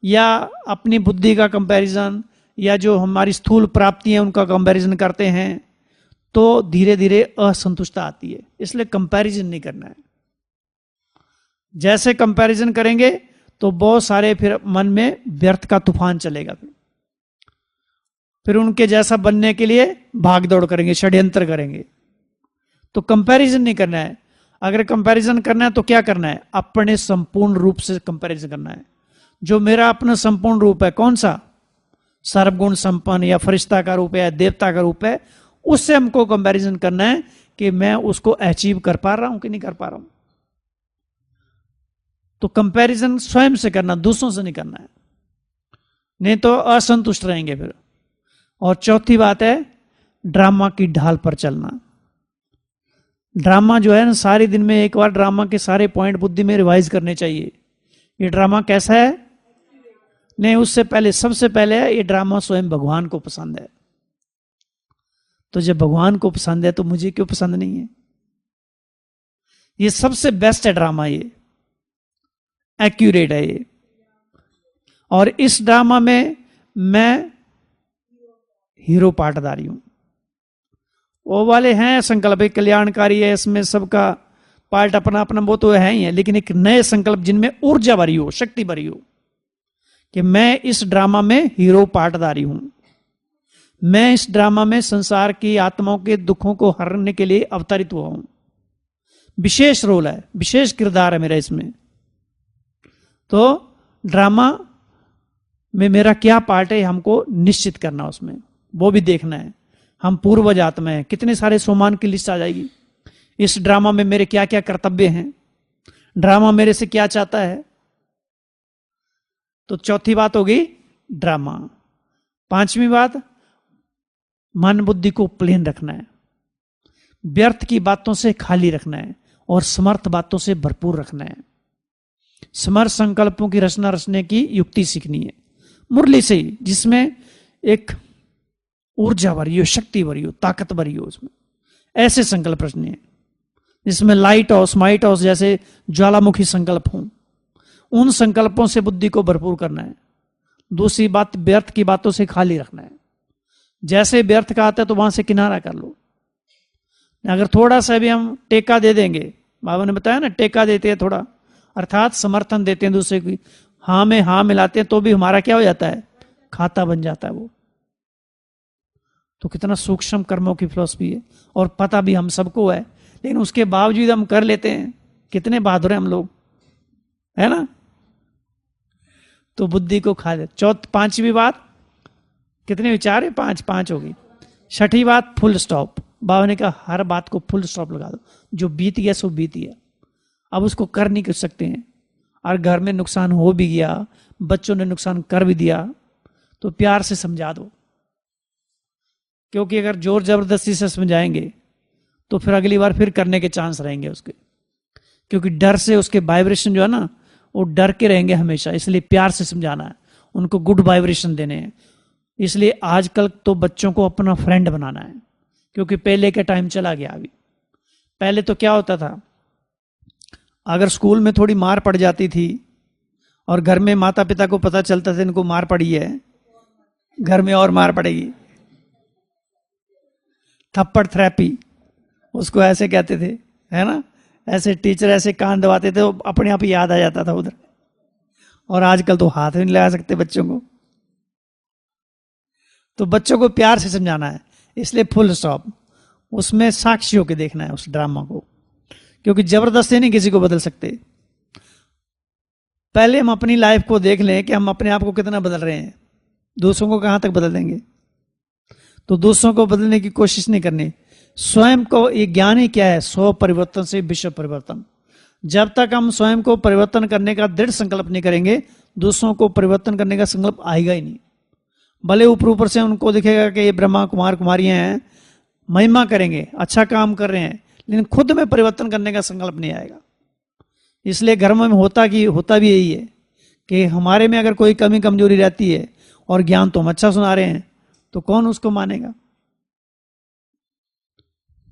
या अपनी बुद्धि का कंपैरिजन या जो हमारी स्थूल प्राप्ति है उनका कंपैरिजन करते हैं, तो धीरे धीरे असंतुष्टता आती है। इसलिए कंपैरिजन नहीं करना है। जैसे कंपैरिजन करेंगे तो बहुत सारे फिर मन में व्यर्थ का तूफान चलेगा। फिर उनके जैसा बनने के लिए भाग दौड़ करेंगे, षड्यंत्र करेंगे। तो कंपैरिजन नहीं करना है। अगर कंपैरिजन करना है तो क्या करना है? अपने संपूर्ण रूप से कंपैरिजन करना है। जो मेरा अपना संपूर्ण रूप है, कौन सा? सर्वगुण संपन्न या फरिश्ता का रूप है या देवता का रूप है, उससे हमको कंपैरिजन करना है कि मैं उसको अचीव कर पा रहा हूं कि नहीं कर पा रहा हूं। तो कंपैरिजन स्वयं से करना, दूसरों से नहीं करना है, नहीं तो असंतुष्ट रहेंगे फिर। और चौथी बात है ड्रामा की ढाल पर चलना। ड्रामा जो है ना, सारे दिन में एक बार ड्रामा के सारे पॉइंट बुद्धि में रिवाइज करने चाहिए। ये ड्रामा कैसा है? नहीं, उससे पहले सबसे पहले ये ड्रामा स्वयं भगवान को पसंद है। तो जब भगवान को पसंद है तो मुझे क्यों पसंद नहीं है? ये सबसे बेस्ट है ड्रामा, ये एक्यूरेट है ये। और इस ड्रामा में मैं हीरो पार्टदारी हूं। वो वाले हैं संकल्प एक कल्याणकारी है, इसमें सबका पार्ट अपना अपना वो तो है ही है, लेकिन एक नए संकल्प जिनमें ऊर्जा भरी हो, शक्ति भरी हो, कि मैं इस ड्रामा में हीरो पार्टदारी हूं। मैं इस ड्रामा में संसार की आत्माओं के दुखों को हरने के लिए अवतरित हुआ हूं। विशेष रोल है, विशेष किरदार है मेरा इसमें। तो ड्रामा में मेरा क्या पार्ट है हमको निश्चित करना, उसमें वो भी देखना है। हम पूर्वज आत्मा है, कितने सारे सोमान की लिस्ट आ जाएगी। इस ड्रामा में मेरे क्या क्या कर्तव्य हैं, ड्रामा मेरे से क्या चाहता है। तो चौथी बात होगी ड्रामा। पांचवी बात, मन बुद्धि को प्लेन रखना है, व्यर्थ की बातों से खाली रखना है और समर्थ बातों से भरपूर रखना है। समर्थ संकल्पों की रचना रचने की युक्ति सीखनी है मुरली से ही, जिसमें एक ऊर्जा भरी हो, शक्ति भरी हो, ताकत भरी हो। उसमें ऐसे संकल्प रचने हैं जिसमें लाइट हाउस माइट हाउस जैसे ज्वालामुखी संकल्प हों। उन संकल्पों से बुद्धि को भरपूर करना है। दूसरी बात, व्यर्थ की बातों से खाली रखना है। जैसे व्यर्थ का आता है तो वहां से किनारा कर लो। अगर थोड़ा सा भी हम टेका दे देंगे, बाबा ने बताया ना, टेका देते हैं थोड़ा, अर्थात समर्थन देते हैं दूसरे की, हाँ में हाँ मिलाते हैं, तो भी हमारा क्या हो जाता है? खाता बन जाता है वो। तो कितना सूक्ष्म कर्मों की फिलॉसफी है, और पता भी हम सबको है, लेकिन उसके बावजूद हम कर लेते हैं। कितने बहादुर हैं हम लोग, है ना। तो बुद्धि को खा दे। पांचवी बात, कितने विचार है? पांच होगी। छठी बात, फुल स्टॉप। बाबा ने कहा हर बात को फुल स्टॉप लगा दो, जो बीत गया सो बीत गया। अब उसको कर नहीं कर सकते हैं, और घर में नुकसान हो भी गया, बच्चों ने नुकसान कर भी दिया, तो प्यार से समझा दो। क्योंकि अगर जोर जबरदस्ती से समझाएंगे तो फिर अगली बार फिर करने के चांस रहेंगे उसके, क्योंकि डर से उसके वाइब्रेशन जो है ना, वो डर के रहेंगे हमेशा। इसलिए प्यार से समझाना है, उनको गुड वाइब्रेशन देने हैं। इसलिए आजकल तो बच्चों को अपना फ्रेंड बनाना है, क्योंकि पहले का टाइम चला गया। अभी पहले तो क्या होता था, अगर स्कूल में थोड़ी मार पड़ जाती थी और घर में माता पिता को पता चलता था इनको मार पड़ी है, घर में और मार पड़ेगी, थप्पड़ थेरेपी उसको ऐसे कहते थे, है ना। ऐसे टीचर ऐसे कान दबाते थे, वो अपने आप ही याद आ जाता था उधर। और आजकल तो हाथ भी नहीं लगा सकते बच्चों को। तो बच्चों को प्यार से समझाना है, इसलिए फुल स्टॉप। उसमें साक्षी होकर देखना है उस ड्रामा को, क्योंकि जबरदस्ती नहीं किसी को बदल सकते। पहले हम अपनी लाइफ को देख लें कि हम अपने आप को कितना बदल रहे हैं, दूसरों को कहां तक बदल देंगे। तो दूसरों को बदलने की कोशिश नहीं करनी। स्वयं को, ये ज्ञान ही क्या है, स्व परिवर्तन से विश्व परिवर्तन। जब तक हम स्वयं को परिवर्तन करने का दृढ़ संकल्प नहीं करेंगे, दूसरों को परिवर्तन करने का संकल्प आएगा ही नहीं। भले ऊपर ऊपर से उनको दिखेगा कि ये ब्रह्मा कुमार कुमारियां हैं, महिमा करेंगे, अच्छा काम कर रहे हैं, लेकिन खुद में परिवर्तन करने का संकल्प नहीं आएगा। इसलिए घर में होता भी यही है कि हमारे में अगर कोई कमी कमजोरी रहती है और ज्ञान तो हम अच्छा सुना रहे हैं, तो कौन उसको मानेगा।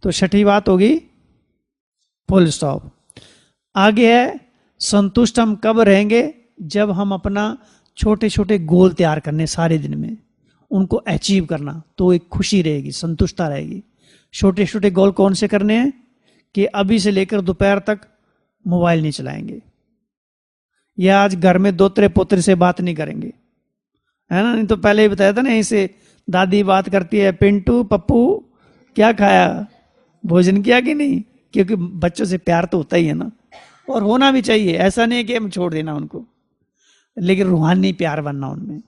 तो छठी बात होगी फुल स्टॉप। आगे है, संतुष्ट हम कब रहेंगे, जब हम अपना छोटे छोटे गोल तैयार करने सारे दिन में, उनको अचीव करना, तो एक खुशी रहेगी, संतुष्टता रहेगी। छोटे छोटे गोल कौन से करने हैं कि अभी से लेकर दोपहर तक मोबाइल नहीं चलाएंगे, या आज घर में दोतरे पोतरे से बात नहीं करेंगे, है ना। नहीं तो पहले ही बताया था ना, ऐसे दादी बात करती है, पिंटू पप्पू क्या खाया, भोजन किया कि नहीं, क्योंकि बच्चों से प्यार तो होता ही है ना, और होना भी चाहिए। ऐसा नहीं है कि हम छोड़ देना उनको, लेकिन रूहानी प्यार बनना उनमें।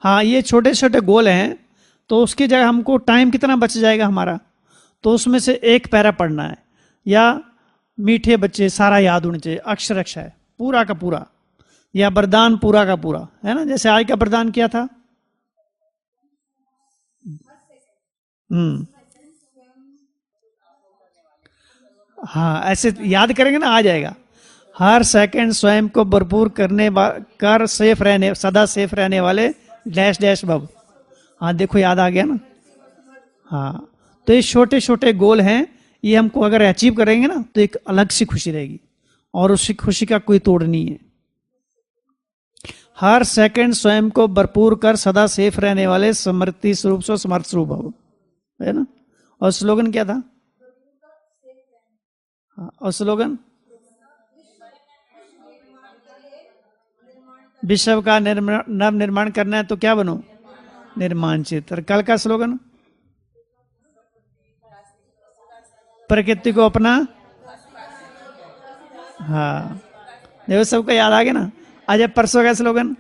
हाँ, ये छोटे छोटे गोल हैं, तो उसकी जगह हमको टाइम कितना बच जाएगा हमारा, तो उसमें से एक पैरा पढ़ना है, या मीठे बच्चे सारा याद होने चाहिए, अक्षर अक्षर पूरा का पूरा, या वरदान पूरा का पूरा, है ना। जैसे आज का वरदान किया था, हम्म, हाँ, ऐसे याद करेंगे ना, आ जाएगा। हर सेकंड स्वयं को भरपूर कर सेफ रहने, सदा सेफ रहने वाले डैश डैश बब। हाँ देखो, याद आ गया ना। हाँ, तो ये छोटे छोटे गोल हैं, ये हमको अगर अचीव करेंगे ना, तो एक अलग सी खुशी रहेगी, और उस खुशी का कोई तोड़ नहीं है। हर सेकंड स्वयं को भरपूर कर सदा सेफ रहने वाले समृद्धि स्वरूप से समर्थ स्वरूप भव, है ना। और स्लोगन क्या था, हाँ, और स्लोगन, विश्व का नव निर्माण करना है तो क्या बनो, निर्माण चित्र। कल का स्लोगन, प्रकृति को अपना, हाँ देखो सबका याद आ गया ना। आज परसों का स्लोगन,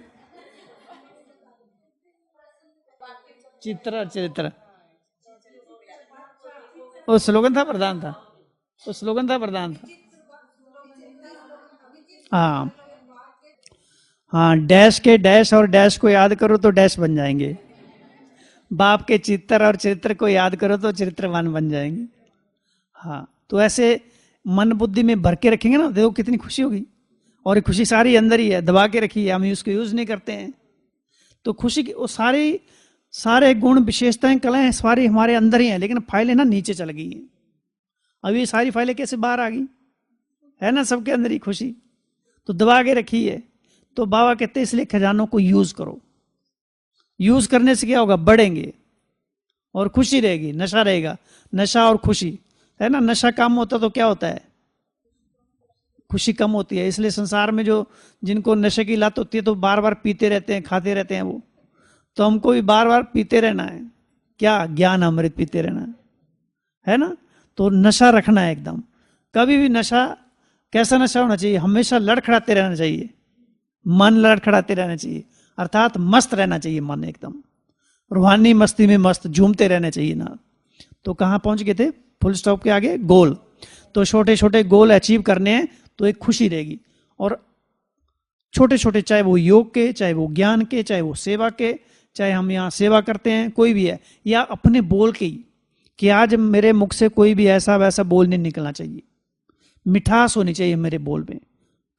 चित्र चरित्र, वो स्लोगन था प्रधान था, वो स्लोगन था प्रधान था। हाँ हाँ, डैश के डैश और डैश को याद करो तो डैश बन जाएंगे, बाप के चित्र और चरित्र को याद करो तो चरित्रवान बन जाएंगे। हाँ, तो ऐसे मन बुद्धि में भर के रखेंगे ना, देखो कितनी खुशी होगी। और ये खुशी सारी अंदर ही है, दबा के रखी है, हम उसको यूज नहीं करते हैं। तो खुशी की वो सारे गुण विशेषताएं कलाएं सारी हमारे अंदर ही हैं, लेकिन फाइलें ना नीचे चल गई हैं। अब ये सारी फाइलें कैसे बाहर आ गई, है ना, सबके अंदर ही खुशी तो दबा के रखी है। तो बाबा कहते हैं इसलिए खजानों को यूज करो। यूज करने से क्या होगा, बढ़ेंगे और खुशी रहेगी, नशा रहेगा। नशा और खुशी, है ना। नशा कम होता तो क्या होता है, खुशी कम होती है। इसलिए संसार में जो जिनको नशे की लत होती है तो बार बार पीते रहते हैं, खाते रहते हैं वो। तो हमको भी बार बार पीते रहना है, क्या, ज्ञान अमृत पीते रहना है ना। तो नशा रखना है एकदम। कभी भी नशा, कैसा नशा होना चाहिए, हमेशा लड़खड़ाते रहना चाहिए, मन लड़खड़ाते रहना चाहिए, अर्थात मस्त रहना चाहिए मन एकदम, रूहानी मस्ती में मस्त झूमते रहना चाहिए ना। तो कहाँ पहुंच गए थे? फुल स्टॉप के आगे गोल। तो छोटे छोटे गोल अचीव करने हैं तो एक खुशी रहेगी। और छोटे छोटे, चाहे वो योग के, चाहे वो ज्ञान के, चाहे वो सेवा के, चाहे हम यहाँ सेवा करते हैं, कोई भी है, या अपने बोल के ही, कि आज मेरे मुख से कोई भी ऐसा वैसा बोल नहीं निकलना चाहिए, मिठास होनी चाहिए मेरे बोल में।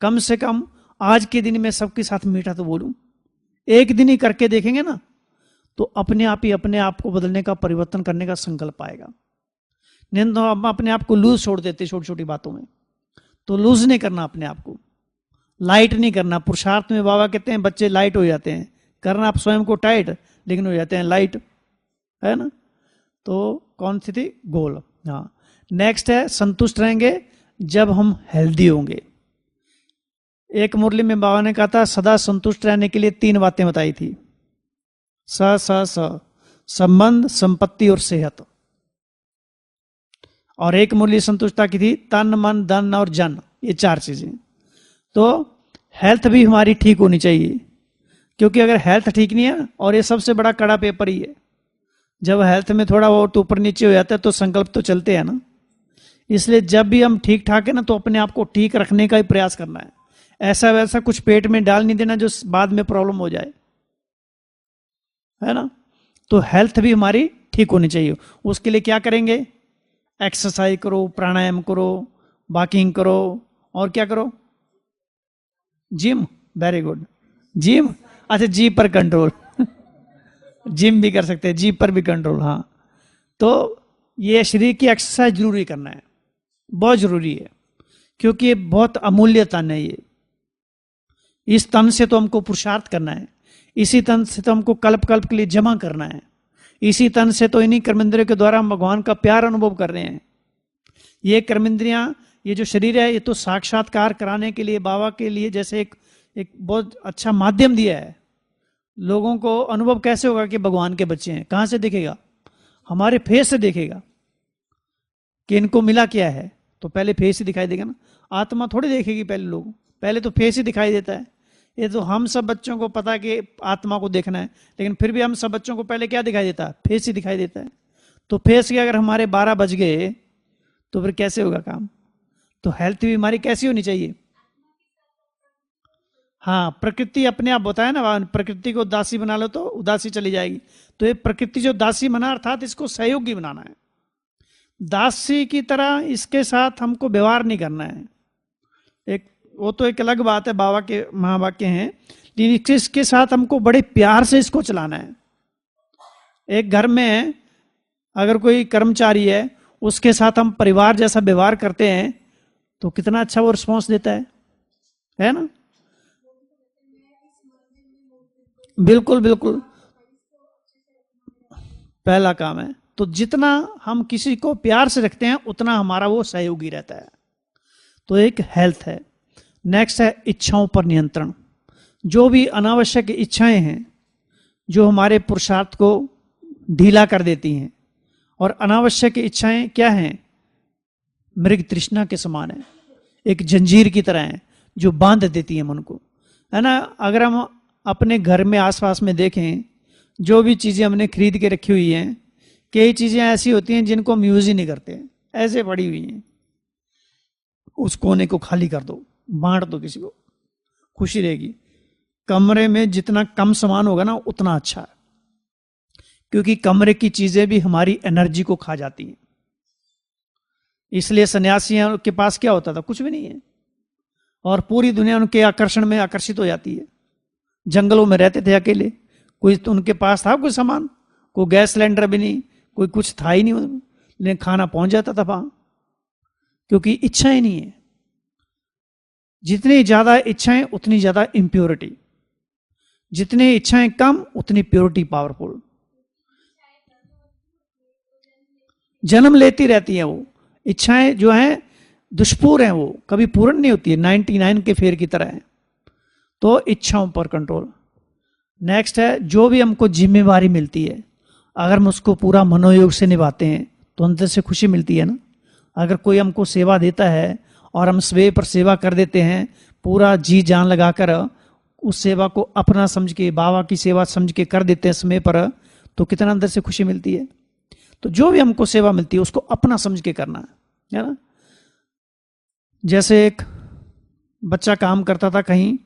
कम से कम आज के दिन में सबके साथ मीठा तो बोलूं। एक दिन ही करके देखेंगे ना, तो अपने आप ही अपने आप को बदलने का, परिवर्तन करने का संकल्प आएगा। नहीं तो हम अपने आप को लूज छोड़ देते छोटी छोटी बातों में। तो लूज नहीं करना अपने आप को, लाइट नहीं करना। पुरुषार्थ में बाबा कहते हैं बच्चे लाइट हो जाते हैं, करना आप स्वयं को टाइट, लेकिन हो जाते हैं लाइट, है ना। तो कौन सी थी? गोल। हाँ, नेक्स्ट है संतुष्ट रहेंगे जब हम हेल्दी होंगे। एक मुरली में बाबा ने कहा था सदा संतुष्ट रहने के लिए 3 बातें बताई थी, संबंध, संपत्ति और सेहत। और एक मुरली संतुष्टता की थी तन, मन, धन और जन, ये 4 चीजें। तो हेल्थ भी हमारी ठीक होनी चाहिए, क्योंकि अगर हेल्थ ठीक नहीं है, और ये सबसे बड़ा कड़ा पेपर ही है, जब हेल्थ में थोड़ा बहुत ऊपर नीचे हो जाता है तो संकल्प तो चलते हैं ना। इसलिए जब भी हम ठीक ठाक है ना, तो अपने आप को ठीक रखने का ही प्रयास करना है। ऐसा वैसा कुछ पेट में डाल नहीं देना जो बाद में प्रॉब्लम हो जाए, है ना। तो हेल्थ भी हमारी ठीक होनी चाहिए। उसके लिए क्या करेंगे? एक्सरसाइज करो, प्राणायाम करो, वॉकिंग करो, और क्या करो? जिम। Very good, gym. अच्छा, जी पर कंट्रोल जिम भी कर सकते हैं, जी पर भी कंट्रोल। हाँ, तो ये शरीर की एक्सरसाइज जरूरी करना है, बहुत जरूरी है, क्योंकि ये बहुत अमूल्य तन है। ये इस तन से तो हमको पुरुषार्थ करना है, इसी तन से तो हमको कल्प कल्प के लिए जमा करना है, इसी तन से तो इन्हीं कर्मेंद्रियों के द्वारा हम भगवान का प्यार अनुभव कर रहे हैं। ये कर्मेंद्रियां, ये जो शरीर है, ये तो साक्षात्कार कराने के लिए, बाबा के लिए जैसे एक बहुत अच्छा माध्यम दिया है। लोगों को अनुभव कैसे होगा कि भगवान के बच्चे हैं? कहां से दिखेगा? हमारे फेस से दिखेगा कि इनको मिला क्या है। तो पहले फेस ही दिखाई देगा ना, आत्मा थोड़ी देखेगी पहले। लोग पहले तो फेस ही दिखाई देता है। ये तो हम सब बच्चों को पता है कि आत्मा को देखना है, लेकिन फिर भी हम सब बच्चों को पहले क्या दिखाई देता है? फेस ही दिखाई देता है। तो फेस के अगर हमारे 12 बज गए तो फिर कैसे होगा काम? तो हेल्थ भी हमारी कैसी होनी चाहिए? हाँ, प्रकृति अपने आप बताया ना, प्रकृति को दासी बना लो तो उदासी चली जाएगी। तो ये प्रकृति जो दासी बना, अर्थात इसको सहयोगी बनाना है। दासी की तरह इसके साथ हमको व्यवहार नहीं करना है। एक वो तो एक अलग बात है, बाबा के महावाक्य हैं, लेकिन इसके साथ हमको बड़े प्यार से इसको चलाना है। एक घर में अगर कोई कर्मचारी है, उसके साथ हम परिवार जैसा व्यवहार करते हैं तो कितना अच्छा वो रिस्पॉन्स देता है ना। बिल्कुल बिल्कुल, पहला काम है। तो जितना हम किसी को प्यार से रखते हैं उतना हमारा वो सहयोगी रहता है। तो एक हेल्थ है। नेक्स्ट है इच्छाओं पर नियंत्रण। जो भी अनावश्यक इच्छाएं हैं जो हमारे पुरुषार्थ को ढीला कर देती हैं, और अनावश्यक इच्छाएं क्या हैं? मृग तृष्णा के समान है, एक जंजीर की तरह है जो बांध देती है मन को, है ना। अगर हम अपने घर में आसपास में देखें, जो भी चीजें हमने खरीद के रखी हुई हैं, कई चीजें ऐसी होती हैं जिनको हम यूज ही नहीं करते, ऐसे पड़ी हुई हैं। उस कोने को खाली कर दो, बांट दो किसी को, खुशी रहेगी। कमरे में जितना कम सामान होगा ना उतना अच्छा है, क्योंकि कमरे की चीजें भी हमारी एनर्जी को खा जाती हैं। इसलिए सन्यासियों के पास क्या होता था? कुछ भी नहीं है, और पूरी दुनिया उनके आकर्षण में आकर्षित हो जाती है। जंगलों में रहते थे अकेले, कोई तो उनके पास था कोई सामान, कोई गैस सिलेंडर भी नहीं, कोई कुछ था ही नहीं, लेकिन खाना पहुंच जाता था वहां, क्योंकि इच्छा ही नहीं है। जितनी ज्यादा इच्छाएं उतनी ज्यादा इम्प्योरिटी, जितनी इच्छाएं कम उतनी प्योरिटी पावरफुल। जन्म लेती रहती है वो इच्छाएं, जो हैं दुष्पूर हैं, वो कभी पूर्ण नहीं होती है, 99 के फेर की तरह है। तो इच्छाओं पर कंट्रोल। नेक्स्ट है जो भी हमको जिम्मेवारी मिलती है, अगर हम उसको पूरा मनोयोग से निभाते हैं तो अंदर से खुशी मिलती है ना। अगर कोई हमको सेवा देता है और हम स्वयं पर सेवा कर देते हैं, पूरा जी जान लगाकर उस सेवा को अपना समझ के, बाबा की सेवा समझ के कर देते हैं समय पर, तो कितना अंदर से खुशी मिलती है। तो जो भी हमको सेवा मिलती है उसको अपना समझ के करना है ना। जैसे एक बच्चा काम करता था कहीं,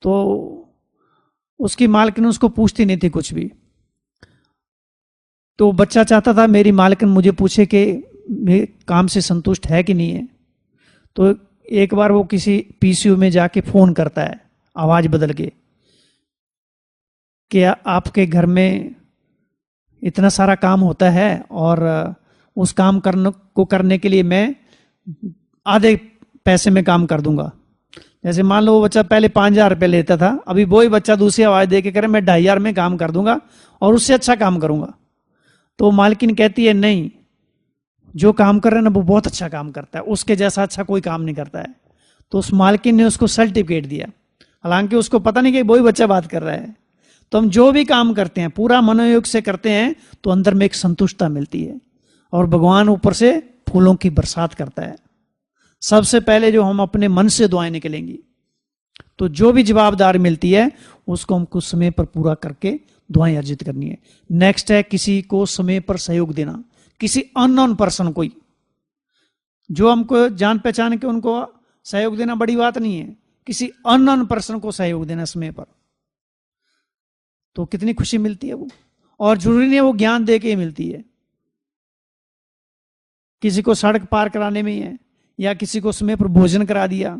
तो उसकी मालकिन उसको पूछती नहीं थी कुछ भी। तो बच्चा चाहता था मेरी मालकिन मुझे पूछे कि मैं काम से संतुष्ट है कि नहीं है। तो एक बार वो किसी पीसीयू में जाके फोन करता है आवाज बदल के, कि आपके घर में इतना सारा काम होता है और उस काम करने के लिए मैं आधे पैसे में काम कर दूंगा। जैसे मान लो वो बच्चा पहले 5,000 रुपये लेता था, अभी वही बच्चा दूसरी आवाज दे के करे मैं 2,500 में काम कर दूंगा और उससे अच्छा काम करूंगा। तो मालकिन कहती है नहीं, जो काम कर रहा है ना वो बहुत अच्छा काम करता है, उसके जैसा अच्छा कोई काम नहीं करता है। तो उस मालकिन ने उसको सर्टिफिकेट दिया, हालांकि उसको पता नहीं कि वही बच्चा बात कर रहा है। तो हम जो भी काम करते हैं पूरा मनोयोग से करते हैं तो अंदर में एक संतुष्टता मिलती है और भगवान ऊपर से फूलों की बरसात करता है। सबसे पहले जो हम अपने मन से दुआएं निकलेंगी, तो जो भी जवाबदारी मिलती है उसको हमको समय पर पूरा करके दुआएं अर्जित करनी है। नेक्स्ट है किसी को समय पर सहयोग देना, किसी अननोन पर्सन को, जो हमको जान पहचान के उनको सहयोग देना बड़ी बात नहीं है, किसी अननोन पर्सन को सहयोग देना समय पर, तो कितनी खुशी मिलती है वो। और जरूरी नहीं है वो ज्ञान दे के ही मिलती है, किसी को सड़क पार कराने में ही है, या किसी को समय पर भोजन करा दिया,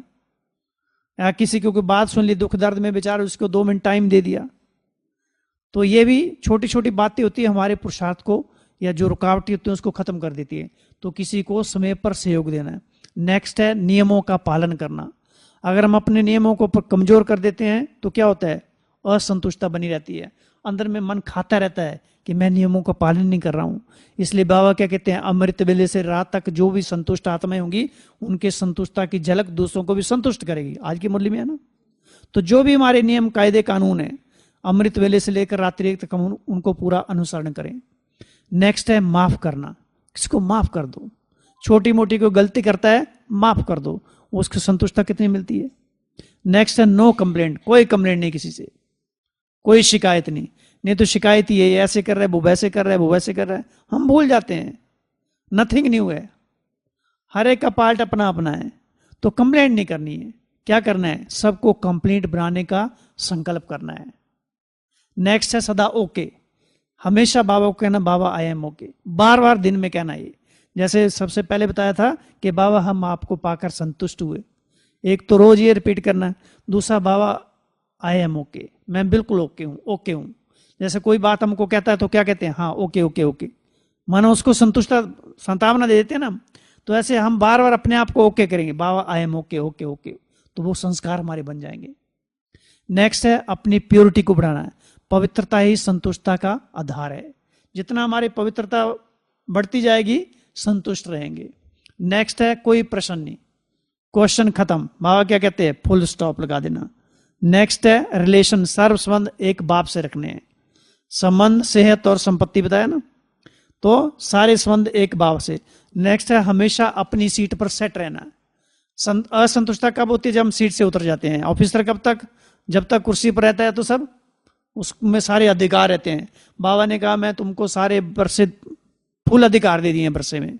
या किसी को कोई बात सुन ली दुख दर्द में बेचारा उसको 2 मिनट टाइम दे दिया। तो ये भी छोटी छोटी बातें होती है हमारे पुरुषार्थ को या जो रुकावटें होती है उसको खत्म कर देती है। तो किसी को समय पर सहयोग देना है। नेक्स्ट है नियमों का पालन करना। अगर हम अपने नियमों को कमजोर कर देते हैं तो क्या होता है, असंतुष्टता बनी रहती है, अंदर में मन खाता रहता है कि मैं नियमों का पालन नहीं कर रहा हूं। इसलिए बाबा क्या कहते हैं, अमृत वेले से रात तक जो भी संतुष्ट आत्माएं होंगी उनके संतुष्टता की झलक दूसरों को भी संतुष्ट करेगी। आज की मुरली में है ना। तो जो भी हमारे नियम कायदे कानून है अमृत वेले से लेकर रात्रि तक हम उनको पूरा अनुसरण करें। नेक्स्ट है माफ करना, किसको माफ कर दो, छोटी मोटी कोई गलती करता है माफ कर दो, उसकी संतुष्टता कितनी मिलती है। नेक्स्ट है नो कंप्लेंट, कोई कंप्लेंट नहीं किसी से, कोई शिकायत नहीं। नहीं तो शिकायत ही है, ये ऐसे कर रहा है, वो वैसे कर रहा है, वो वैसे कर रहा है, हम भूल जाते हैं नथिंग न्यू है, हर एक का पार्ट अपना अपना है। तो कंप्लेंट नहीं करनी है, क्या करना है, सबको कंप्लीट बनाने का संकल्प करना है। नेक्स्ट है सदा ओके, हमेशा बाबा को कहना बाबा आई एम ओके, बार बार दिन में कहना। ये जैसे सबसे पहले बताया था कि बाबा हम आपको पाकर संतुष्ट हुए, एक तो रोज ये रिपीट करना, दूसरा बाबा आई एम ओके, मैं बिल्कुल ओके हूं, ओके हूं। जैसे कोई बात हमको कहता है तो क्या कहते हैं, हाँ ओके ओके ओके, मानो उसको संतावना दे देते हैं ना। तो ऐसे हम बार बार अपने आप को ओके करेंगे, बाबा I am okay okay okay, तो वो संस्कार हमारे बन जाएंगे। नेक्स्ट है अपनी प्योरिटी को बढ़ाना है, पवित्रता ही संतुष्टता का आधार है। जितना हमारी पवित्रता बढ़ती जाएगी संतुष्ट रहेंगे। नेक्स्ट है कोई प्रश्न नहीं, क्वेश्चन खत्म, बाबा क्या कहते हैं, फुल स्टॉप लगा देना। नेक्स्ट है रिलेशन, सर्व संबंध एक बाप से रखने हैं, संबंध सेहत और संपत्ति बताया ना, तो सारे संबंध एक बाप से। नेक्स्ट है हमेशा अपनी सीट पर सेट रहना। असंतुष्टता कब होती है, जब हम सीट से उतर जाते हैं। ऑफिसर कब तक, जब तक कुर्सी पर रहता है तो सब उसमें सारे अधिकार रहते हैं। बाबा ने कहा मैं तुमको सारे बरसे फुल अधिकार दे दिए हैं, बरसे में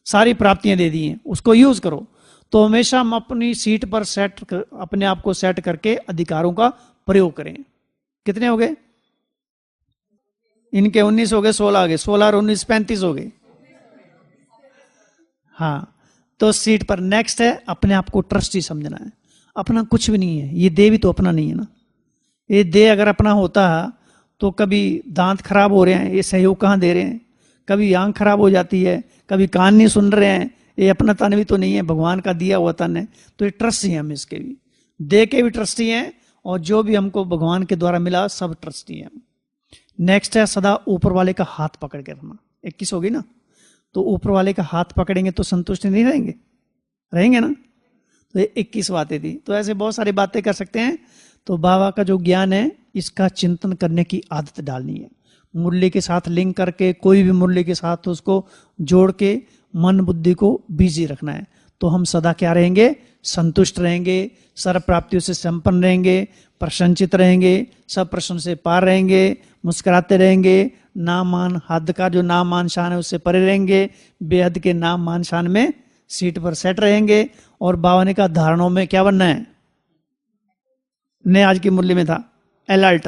सारी प्राप्तियां दे दी हैं, उसको यूज करो। तो हमेशा हम अपनी सीट पर अपने आप को सेट करके अधिकारों का प्रयोग करें। कितने हो गए, इनके 19 हो गए, 16 हो गए, 16 और 19 35 हो गए। हाँ, तो सीट पर। नेक्स्ट है अपने आप को ट्रस्टी समझना है, अपना कुछ भी नहीं है, ये देह भी तो अपना नहीं है ना। ये देह अगर अपना होता तो कभी दांत खराब हो रहे हैं, ये सहयोग कहाँ दे रहे हैं, कभी आंख खराब हो जाती है, कभी कान नहीं सुन रहे हैं, ये अपना तन भी तो नहीं है, भगवान का दिया हुआ तन है। तो ये ट्रस्टी हैं हम, इसके भी देह के भी ट्रस्टी हैं और जो भी हमको भगवान के द्वारा मिला सब ट्रस्टी हैं। नेक्स्ट है सदा ऊपर वाले का हाथ पकड़ के रखना। 21 होगी ना, तो ऊपर वाले का हाथ पकड़ेंगे तो संतुष्ट नहीं रहेंगे, रहेंगे ना। तो ये 21 बातें थी। तो ऐसे बहुत सारी बातें कर सकते हैं। तो बाबा का जो ज्ञान है इसका चिंतन करने की आदत डालनी है, मुरली के साथ लिंक करके, कोई भी मुरली के साथ उसको जोड़ के मन बुद्धि को बिजी रखना है। तो हम सदा क्या रहेंगे? संतुष्ट रहेंगे, सर्व प्राप्तियों से संपन्न रहेंगे, प्रसन्नचित रहेंगे, सब प्रश्न से पार रहेंगे, मुस्कुराते रहेंगे, नाम मान हद का जो नाम मान शान है उससे परे रहेंगे, बेहद के नाम मान शान में सीट पर सेट रहेंगे। और बाबा ने कहा धारणों में क्या बनना है? ने आज की मुरली में था अलर्ट,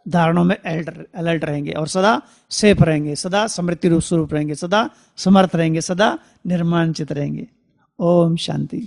धारणों में अलर्ट रहेंगे और सदा सेफ रहेंगे, सदा समृद्धि रूप स्वरूप रहेंगे, सदा समर्थ रहेंगे, सदा निर्माणचित रहेंगे। ओम शांति।